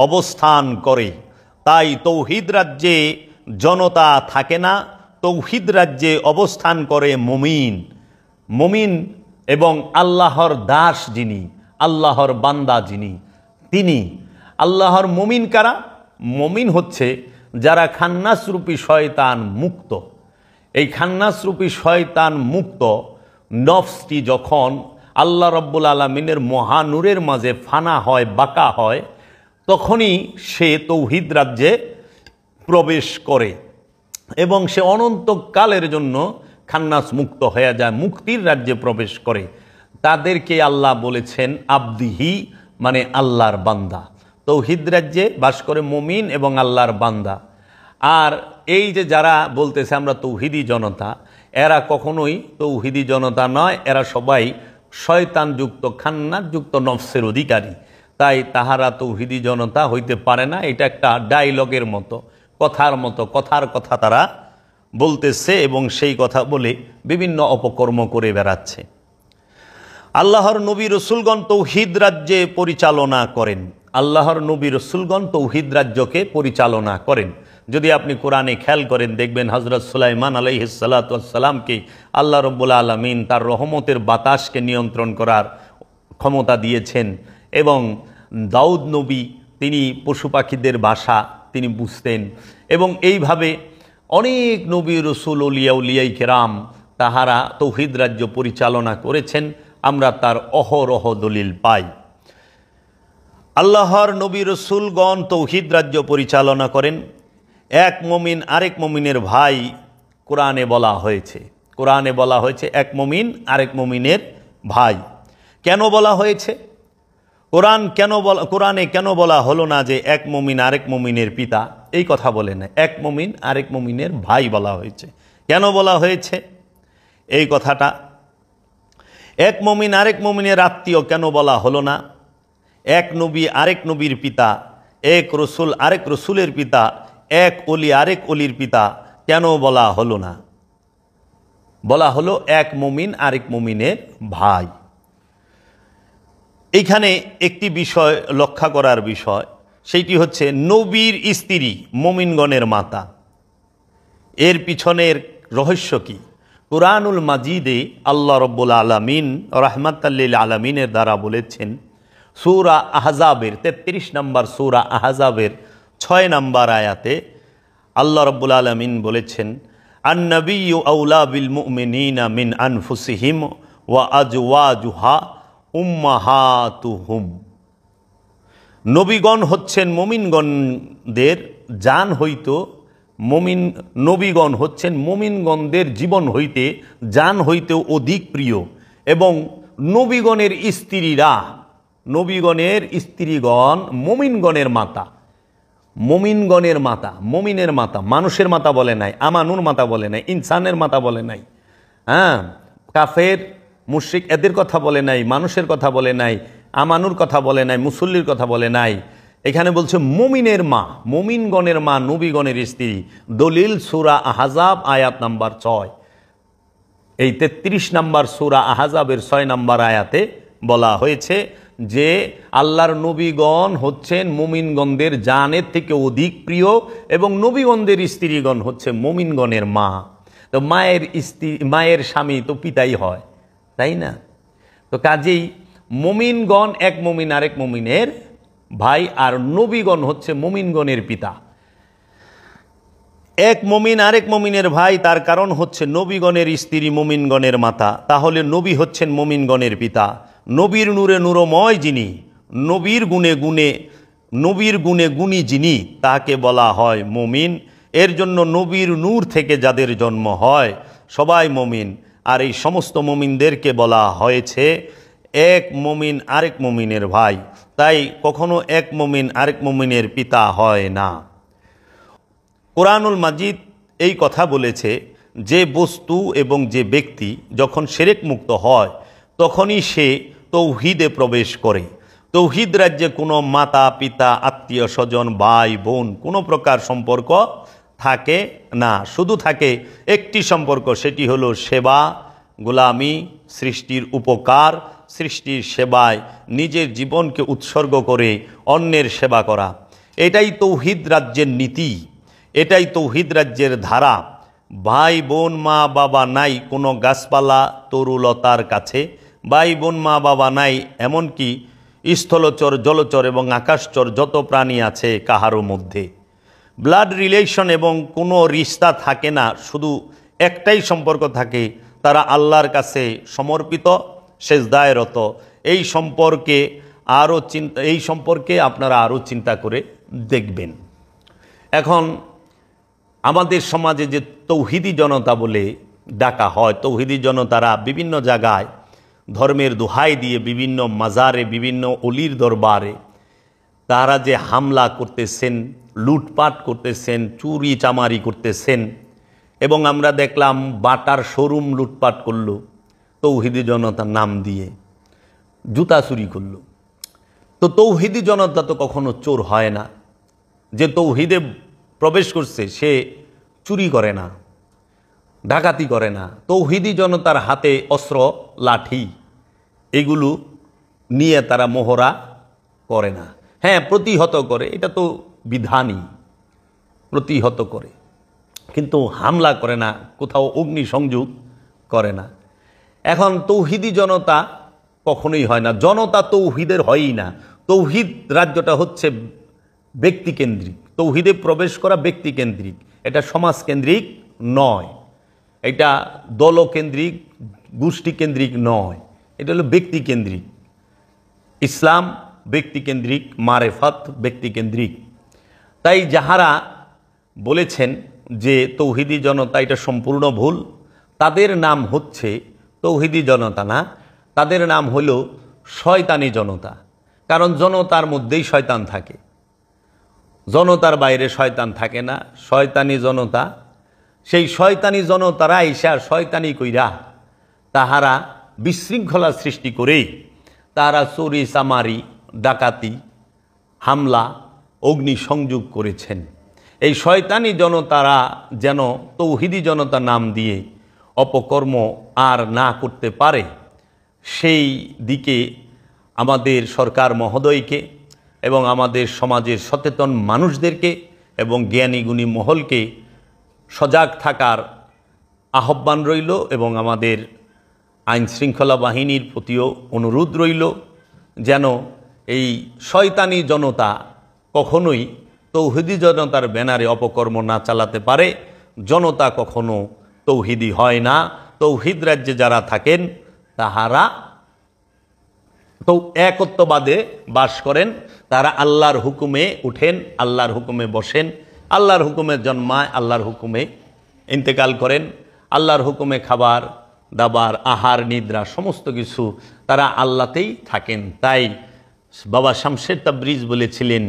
অবস্থান করে। তাই তৌহিদ রাজ্যে জনতা থাকে না, তৌহিদ রাজ্যে অবস্থান করে মুমিন। মুমিন এবং আল্লাহর দাস যিনি, আল্লাহর বান্দা যিনি, তিনি আল্লাহর মুমিন। কারা? মুমিন হচ্ছে যারা খান্নাসরূপী শয়তান মুক্ত। এই খান্নাসরূপী শয়তান মুক্ত নফসটি যখন আল্লাহ রব্বুল আলামিনের মহানূরের মাঝে ফানা হয়, বাঁকা হয়, তখনই সে তৌহিদ রাজ্যে প্রবেশ করে এবং সে অনন্তকালের জন্য খান্নাস মুক্ত হয়ে যায়, মুক্তির রাজ্যে প্রবেশ করে। তাদেরকে আল্লাহ বলেছেন আবদিহি, মানে আল্লাহর বান্দা। তৌহিদ রাজ্যে বাস করে মুমিন এবং আল্লাহর বান্দা। আর এই যে যারা বলতেছে আমরা তৌহিদি জনতা, এরা কখনোই তৌহিদি জনতা নয়, এরা সবাই শয়তানযুক্ত, খান্নাসযুক্ত নফসের অধিকারী। তাই তাহারা তৌহিদি জনতা হইতে পারে না। এটা একটা ডায়লগের মতো, কথার মতো, কথার কথা তারা বলতেছে এবং সেই কথা বলে বিভিন্ন অপকর্ম করে বেড়াচ্ছে। আল্লাহর নবী রসুলগণ তৌহিদ রাজ্যে পরিচালনা করেন। আল্লাহর নবী রসুলগণ তৌহিদ রাজ্যকে পরিচালনা করেন। যদি আপনি কোরআনে খেয়াল করেন, দেখবেন হযরত সুলাইমান আলাইহিস সালাতু ওয়াস সালামকে আল্লাহ রাব্বুল আলামিন তার রহমতের বাতাসকে নিয়ন্ত্রণ করার ক্ষমতা দিয়েছেন এবং দাউদ নবী তিনি পশু পাখিদের ভাষা তিনি বুঝতেন এবং এইভাবে অনেক নবী রসুল, ওলিয়া উলিয়াই কেরাম তাহারা তৌহিদ রাজ্য পরিচালনা করেছেন। আমরা তার অহরহ দলিল পাই। আল্লাহর নবী রসুলগণ তৌহিদ রাজ্য পরিচালনা করেন। এক মুমিন আরেক মুমিনের ভাই কোরআনে বলা হয়েছে। কোরআনে বলা হয়েছে এক মুমিন আরেক মুমিনের ভাই। কেন বলা হয়েছে? কোরআনে কেন বলা হলো না যে এক মুমিন আরেক মুমিনের পিতা? এই কথা বলে না, এক মুমিন আরেক মুমিনের ভাই বলা হয়েছে। কেন বলা হয়েছে এই কথাটা? এক মুমিন আরেক মুমিনের আত্মীয় কেন বলা হলো না? এক নবী আরেক নবীর পিতা, এক রসুল আরেক রসুলের পিতা, এক অলি আরেক অলির পিতা কেন বলা হলো না? বলা হলো এক মুমিন আরেক মুমিনের ভাই। এইখানে একটি বিষয় লক্ষ্য করার বিষয়, সেইটি হচ্ছে নবীর স্ত্রী মুমিনগণের মাতা। এর পিছনের রহস্য কি? কুরআনুল মাজিদে আল্লাহ রব্বুল আলামিন রাহমাতাল লিল আলামিনের দ্বারা বলেছেন, সূরা আহজাবের 33 নম্বর সূরা আহজাবের 6 নম্বর আয়াতে আল্লাহ রব্বুল আলামিন বলেছেন, আন-নাবিয়্যু আওলা বিল মুমিনিনা মিন আনফুসিহিম ওয়া আজওয়াজুহা উম্মাহাতুহুম। নবীগণ হচ্ছেন মুমিনগণদের জান হইতো, নবীগণ হচ্ছেন মুমিনগণদের জীবন হইতে, জান হইতেও অধিক প্রিয় এবং নবীগণের স্ত্রীরা, নবীগণের স্ত্রীগণ মুমিনগণের মাতা। মুমিনগণের মাতা, মুমিনের মাতা, মানুষের মাতা বলে নাই, আমানুর মাতা বলে নাই, ইনসানের মাতা বলে নাই। হ্যাঁ, কাফের মুশরিক এদের কথা বলে নাই, মানুষের কথা বলে নাই, আমানুর কথা বলে নাই, মুসল্লির কথা বলে নাই। এখানে বলছে মুমিনের মা, মুমিনগণের মা, নবীগণের স্ত্রী। দলিল সূরা আহজাব আয়াত নাম্বার 6। এই 33 নম্বর সূরা আহজাবের 6 নম্বর আয়াতে বলা হয়েছে যে আল্লাহর নবীগণ হচ্ছেন মুমিনগণদের জানের থেকে অধিক প্রিয় এবং নবীগণদের স্ত্রীগণ হচ্ছে মুমিনগণের মা। তো মায়ের স্বামী তো পিতাই হয়, তাই না? তো কাজেই মুমিনগণ এক মুমিন আরেক মুমিনের ভাই, আর নবীগণ হচ্ছে মুমিনগণের পিতা। এক মুমিন আরেক মুমিনের ভাই, তার কারণ হচ্ছে নবীগণের স্ত্রী মুমিনগণের মাতা। তাহলে নবী হচ্ছেন মুমিনগণের পিতা। নবীর নূরে নূরময় যিনি, নবীর গুণে গুণী যিনি, তাকে বলা হয় মুমিন। এর জন্য নবীর নূর থেকে যাদের জন্ম হয় সবাই মুমিন। আর এই সমস্ত মুমিনদেরকে বলা হয়েছে এক মুমিন আরেক মুমিনের ভাই। তাই কখনো এক মুমিন আরেক মুমিনের পিতা হয় না। কোরআনুল মাজিদ এই কথা বলেছে যে বস্তু এবং যে ব্যক্তি যখন শিরক মুক্ত হয় তখনই সে তৌহিদে প্রবেশ করে। তৌহিদ রাজ্যে কোনো মাতা পিতা আত্মীয় স্বজন ভাই বোন কোনো প্রকার সম্পর্ক থাকে না, শুধু থাকে একটি সম্পর্ক, সেটি হলো সেবা, গোলামি, সৃষ্টির উপকার, সৃষ্টির সেবায় নিজের জীবনকে উৎসর্গ করে অন্যের সেবা করা। এটাই তৌহিদ রাজ্যের নীতি, এটাই তৌহিদ রাজ্যের ধারা। ভাই বোন মা বাবা নাই কোনো গাছপালা তরুলতার কাছে, ভাই বোন মা বাবা নাই এমনকি স্থলচর জলচর এবং আকাশচর যত প্রাণী আছে কাহারও মধ্যে। ব্লাড রিলেশন এবং কোনো রিশতা থাকে না, শুধু একটাই সম্পর্ক থাকে, তারা আল্লাহর কাছে সমর্পিত, সেজদায় রত। এই সম্পর্কে আপনারা আরও চিন্তা করে দেখবেন। এখন আমাদের সমাজে যে তৌহিদি জনতা বলে ডাকা হয়, তৌহিদি জনতারা বিভিন্ন জায়গায় ধর্মের দোহাই দিয়ে বিভিন্ন মাজারে, বিভিন্ন অলির দরবারে তারা যে হামলা করতেছেন, লুটপাট করতেছেন, চুরি চামারি করতেছেন, এবং আমরা দেখলাম বাটার শোরুম লুটপাট করলো তৌহিদি জনতার নাম দিয়ে, জুতা চুরি করলো। তো তৌহিদি জনতা তো কখনো চোর হয় না। যে তৌহিদে প্রবেশ করছে সে চুরি করে না, ডাকাতি করে না। তৌহিদি জনতার হাতে অস্ত্র লাঠি এগুলো নিয়ে তারা মহড়া করে না। হ্যাঁ, প্রতিহত করে, এটা তো বিধানই, প্রতিহত করে, কিন্তু হামলা করে না, কোথাও অগ্নিসংযোগ করে না। এখন তৌহিদি জনতা কখনোই হয় না, জনতা তৌহিদের হয়ই না। তৌহিদ রাজ্যটা হচ্ছে ব্যক্তিকেন্দ্রিক, তৌহিদে প্রবেশ করা ব্যক্তিকেন্দ্রিক, এটা সমাজকেন্দ্রিক নয়, এটা দলকেন্দ্রিক গোষ্ঠীকেন্দ্রিক নয়, এটা হলো ব্যক্তিকেন্দ্রিক। ইসলাম ব্যক্তিকেন্দ্রিক, মারেফাত ব্যক্তিকেন্দ্রিক। তাই যাহারা বলেছেন যে তৌহিদি জনতা, এটা সম্পূর্ণ ভুল। তাদের নাম হচ্ছে তৌহিদি জনতা না, তাদের নাম হলো শয়তানি জনতা। কারণ জনতার মধ্যেই শয়তান থাকে, জনতার বাইরে শয়তান থাকে না। শয়তানি জনতা, সেই শয়তানি জনতারা আইসা শয়তানি কইরা তাহারা বিশৃঙ্খলা সৃষ্টি করে তারা চুরি চামারি ডাকাতি হামলা অগ্নিসংযোগ করেছেন। এই শয়তানি জনতারা যেন তৌহিদি জনতা নাম দিয়ে অপকর্ম আর না করতে পারে, সেই দিকে আমাদের সরকার মহোদয়কে এবং আমাদের সমাজের সচেতন মানুষদেরকে এবং জ্ঞানী গুণী মহলকে সজাগ থাকার আহ্বান রইল, এবং আমাদের আইন শৃঙ্খলা বাহিনীর প্রতিও অনুরোধ রইল যেন এই শয়তানি জনতা কখনোই তৌহিদি জনতার ব্যানারে অপকর্ম না চালাতে পারে। জনতা কখনো তৌহিদি হয় না। তৌহিদ রাজ্যে যারা থাকেন তাহারা তো একত্ববাদে বাস করেন, তারা আল্লাহর হুকুমে উঠেন, আল্লাহর হুকুমে বসেন, আল্লাহর হুকুমে জন্মায়, আল্লাহর হুকুমে ইন্তেকাল করেন, আল্লাহর হুকুমে খাবার দাবার আহার নিদ্রা সমস্ত কিছু তারা আল্লাহতেই থাকেন। তাই বাবা শামসের তাবরিজ বলেছিলেন,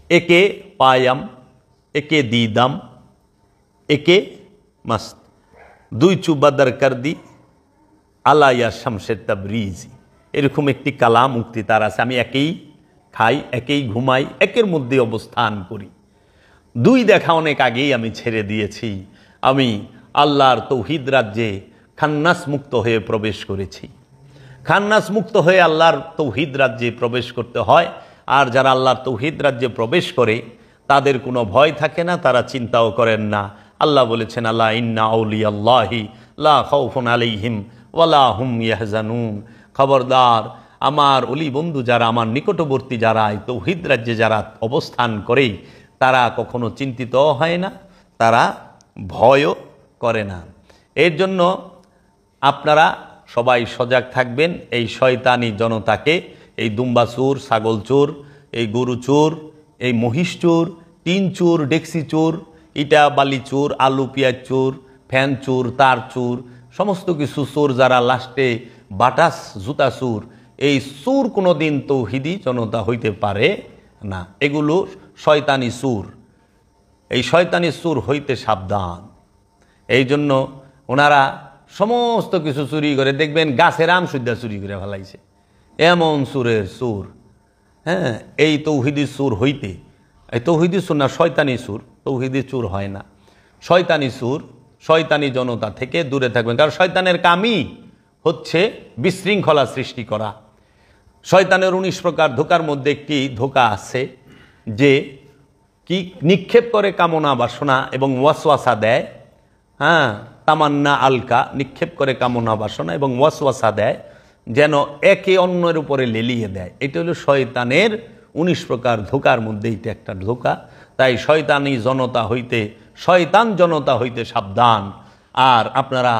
একে পায়াম একে দিদাম একে মাস্ত, দুই চুবাদার কর দি আলাইয়া শামসের তাবরিজি, এরকম একটি কালাম উক্তি তার আছে, আমি একেই খাই, একেই ঘুমাই, একের মধ্যে অবস্থান করি। দুই দেখা অনেক আগেই আমি ছেড়ে দিয়েছি, আমি আল্লাহর তৌহিদ রাজ্যে খান্নাস মুক্ত হয়ে প্রবেশ করেছি। খান্নাস মুক্ত হয়ে আল্লাহর তৌহিদ রাজ্যে প্রবেশ করতে হয়। আর যারা আল্লাহর তৌহিদ রাজ্যে প্রবেশ করে তাদের কোনো ভয় থাকে না, তারা চিন্তাও করেন না। আল্লাহ বলেছেন, আল্লাহ ইন্না আউলিয়াল্লাহি লা খাউফুন আলাইহিম ওয়ালা হুম ইয়াহজানুন, খবরদার আমার অলি বন্ধু যারা, আমার নিকটবর্তী যারা, এই তৌহিদ রাজ্যে যারা অবস্থান করে তারা কখনো চিন্তিত হয় না, তারা ভয়ও করে না। এর জন্য আপনারা সবাই সজাগ থাকবেন। এই শয়তানি জনতাকে, এই দুম্বা চোর, ছাগল চোর, এই গরু চোর, এই মহিষ চোর, টিন চোর, ডেক্সি চোর, ইটা বালি চোর, আলু পেঁয়াজ চোর, ফ্যান চোর, তার চোর, সমস্ত কিছু চোর যারা, লাস্টে বাটাস জুতা চোর, এই চোর কোনো দিন তৌহিদি জনতা হইতে পারে না। এগুলো শয়তানি চোর, এই শয়তানি চোর হইতে সাবধান। এই জন্য ওনারা সমস্ত কিছু চুরি করে, দেখবেন গাছের আম সুদ্ধা চুরি করে ফেলাইছে, এমন চোরের চোর। হ্যাঁ, এই তৌহিদি চোর হইতে, এই তৌহিদি চোর না, শয়তানি চোর, তৌহিদি চোর হয় না, শয়তানি চোর, শয়তানি জনতা থেকে দূরে থাকবেন। কারণ শয়তানের কামই হচ্ছে বিশৃঙ্খলা সৃষ্টি করা। শয়তানের 19 প্রকার ধোকার মধ্যে একটি ধোকা আছে যে কি নিক্ষেপ করে কামনা বাসনা এবং ওয়াসওয়াসা দেয়। হ্যাঁ, তামান্না আলকা, নিক্ষেপ করে কামনা বাসনা এবং ওয়াসওয়াসা দেয়, যেন একে অন্যের উপরে লেলিয়ে দেয়। এটা হলো শয়তানের 19 প্রকার ধোকার মধ্যে এটা একটা ধোকা। তাই শয়তানি জনতা হইতে, শয়তান জনতা হইতে সাবধান। আর আপনারা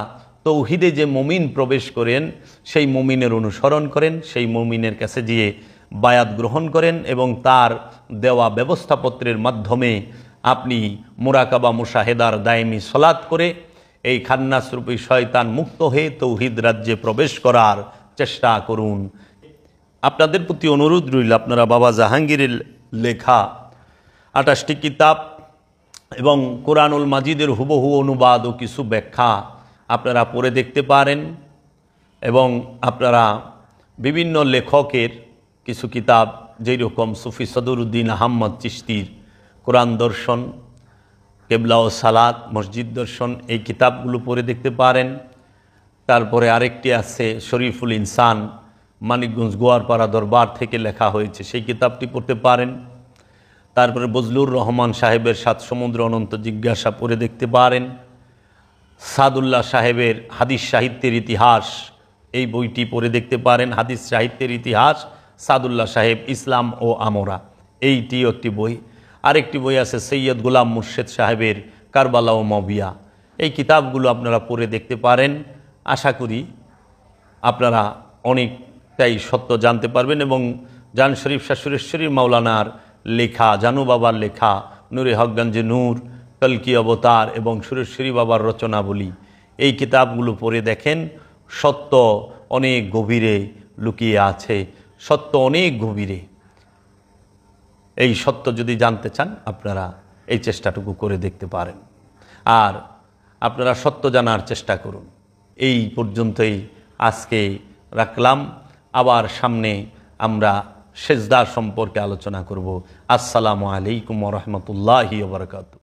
তৌহিদে যে মুমিন প্রবেশ করেন সেই মুমিনের অনুসরণ করেন, সেই মুমিনের কাছে গিয়ে বায়াত গ্রহণ করেন এবং তার দেওয়া ব্যবস্থাপত্রের মাধ্যমে আপনি মুরাকাবা মুশাহেদার দায়মি সলাত করে এই খান্নাসরূপী শয়তান মুক্ত হয়ে তৌহিদ রাজ্যে প্রবেশ করার চেষ্টা করুন। আপনাদের প্রতি অনুরোধ রইল, আপনারা বাবা জাহাঙ্গীরের লেখা 28টি কিতাব এবং কোরআনুল মাজিদের হুবহু অনুবাদ ও কিছু ব্যাখ্যা আপনারা পড়ে দেখতে পারেন। এবং আপনারা বিভিন্ন লেখকের কিছু কিতাব, যেই রকম সুফি সদরুদ্দিন আহমদ চিশতির কোরআন দর্শন, কেবলা ও সালাত, মসজিদ দর্শন, এই কিতাবগুলো পড়ে দেখতে পারেন। তারপরে আরেকটি আছে শরীফুল ইনসান, মানিকগঞ্জ গোয়ারপাড়া দরবার থেকে লেখা হয়েছে, সেই কিতাবটি পড়তে পারেন। তারপরে বজলুর রহমান সাহেবের 7 সমুদ্র অনন্ত জিজ্ঞাসা পড়ে দেখতে পারেন। সাদুল্লাহ সাহেবের হাদিস সাহিত্যের ইতিহাস, এই বইটি পড়ে দেখতে পারেন। হাদিস সাহিত্যের ইতিহাস, সাদুল্লাহ সাহেব, ইসলাম ও আমরা, এইটিও একটি বই। আরেকটি বই আছে সৈয়দ গোলাম মুর্শেদ সাহেবের কারবালা ও মবিয়া। এই কিতাবগুলো আপনারা পড়ে দেখতে পারেন। আশা করি আপনারা অনেকটাই সত্য জানতে পারবেন। এবং জান শরীফ শাহ সুরেশ্বরী মাওলানার লেখা, জানু বাবার লেখা নূরে হকগঞ্জে নূর, কলকি অবতার এবং সুরেশ্বরী বাবার রচনাবলী, এই কিতাবগুলো পড়ে দেখেন। সত্য অনেক গভীরে লুকিয়ে আছে, সত্য অনেক গভীরে। এই সত্য যদি জানতে চান আপনারা এই চেষ্টাটুকু করে দেখতে পারেন। আর আপনারা সত্য জানার চেষ্টা করুন। এই পর্যন্তই আজকে রাখলাম। আবার সামনে আমরা সেজদা সম্পর্কে আলোচনা করব। আসসালামু আলাইকুম ওয়া রাহমাতুল্লাহি ওয়া বারাকাতুহু।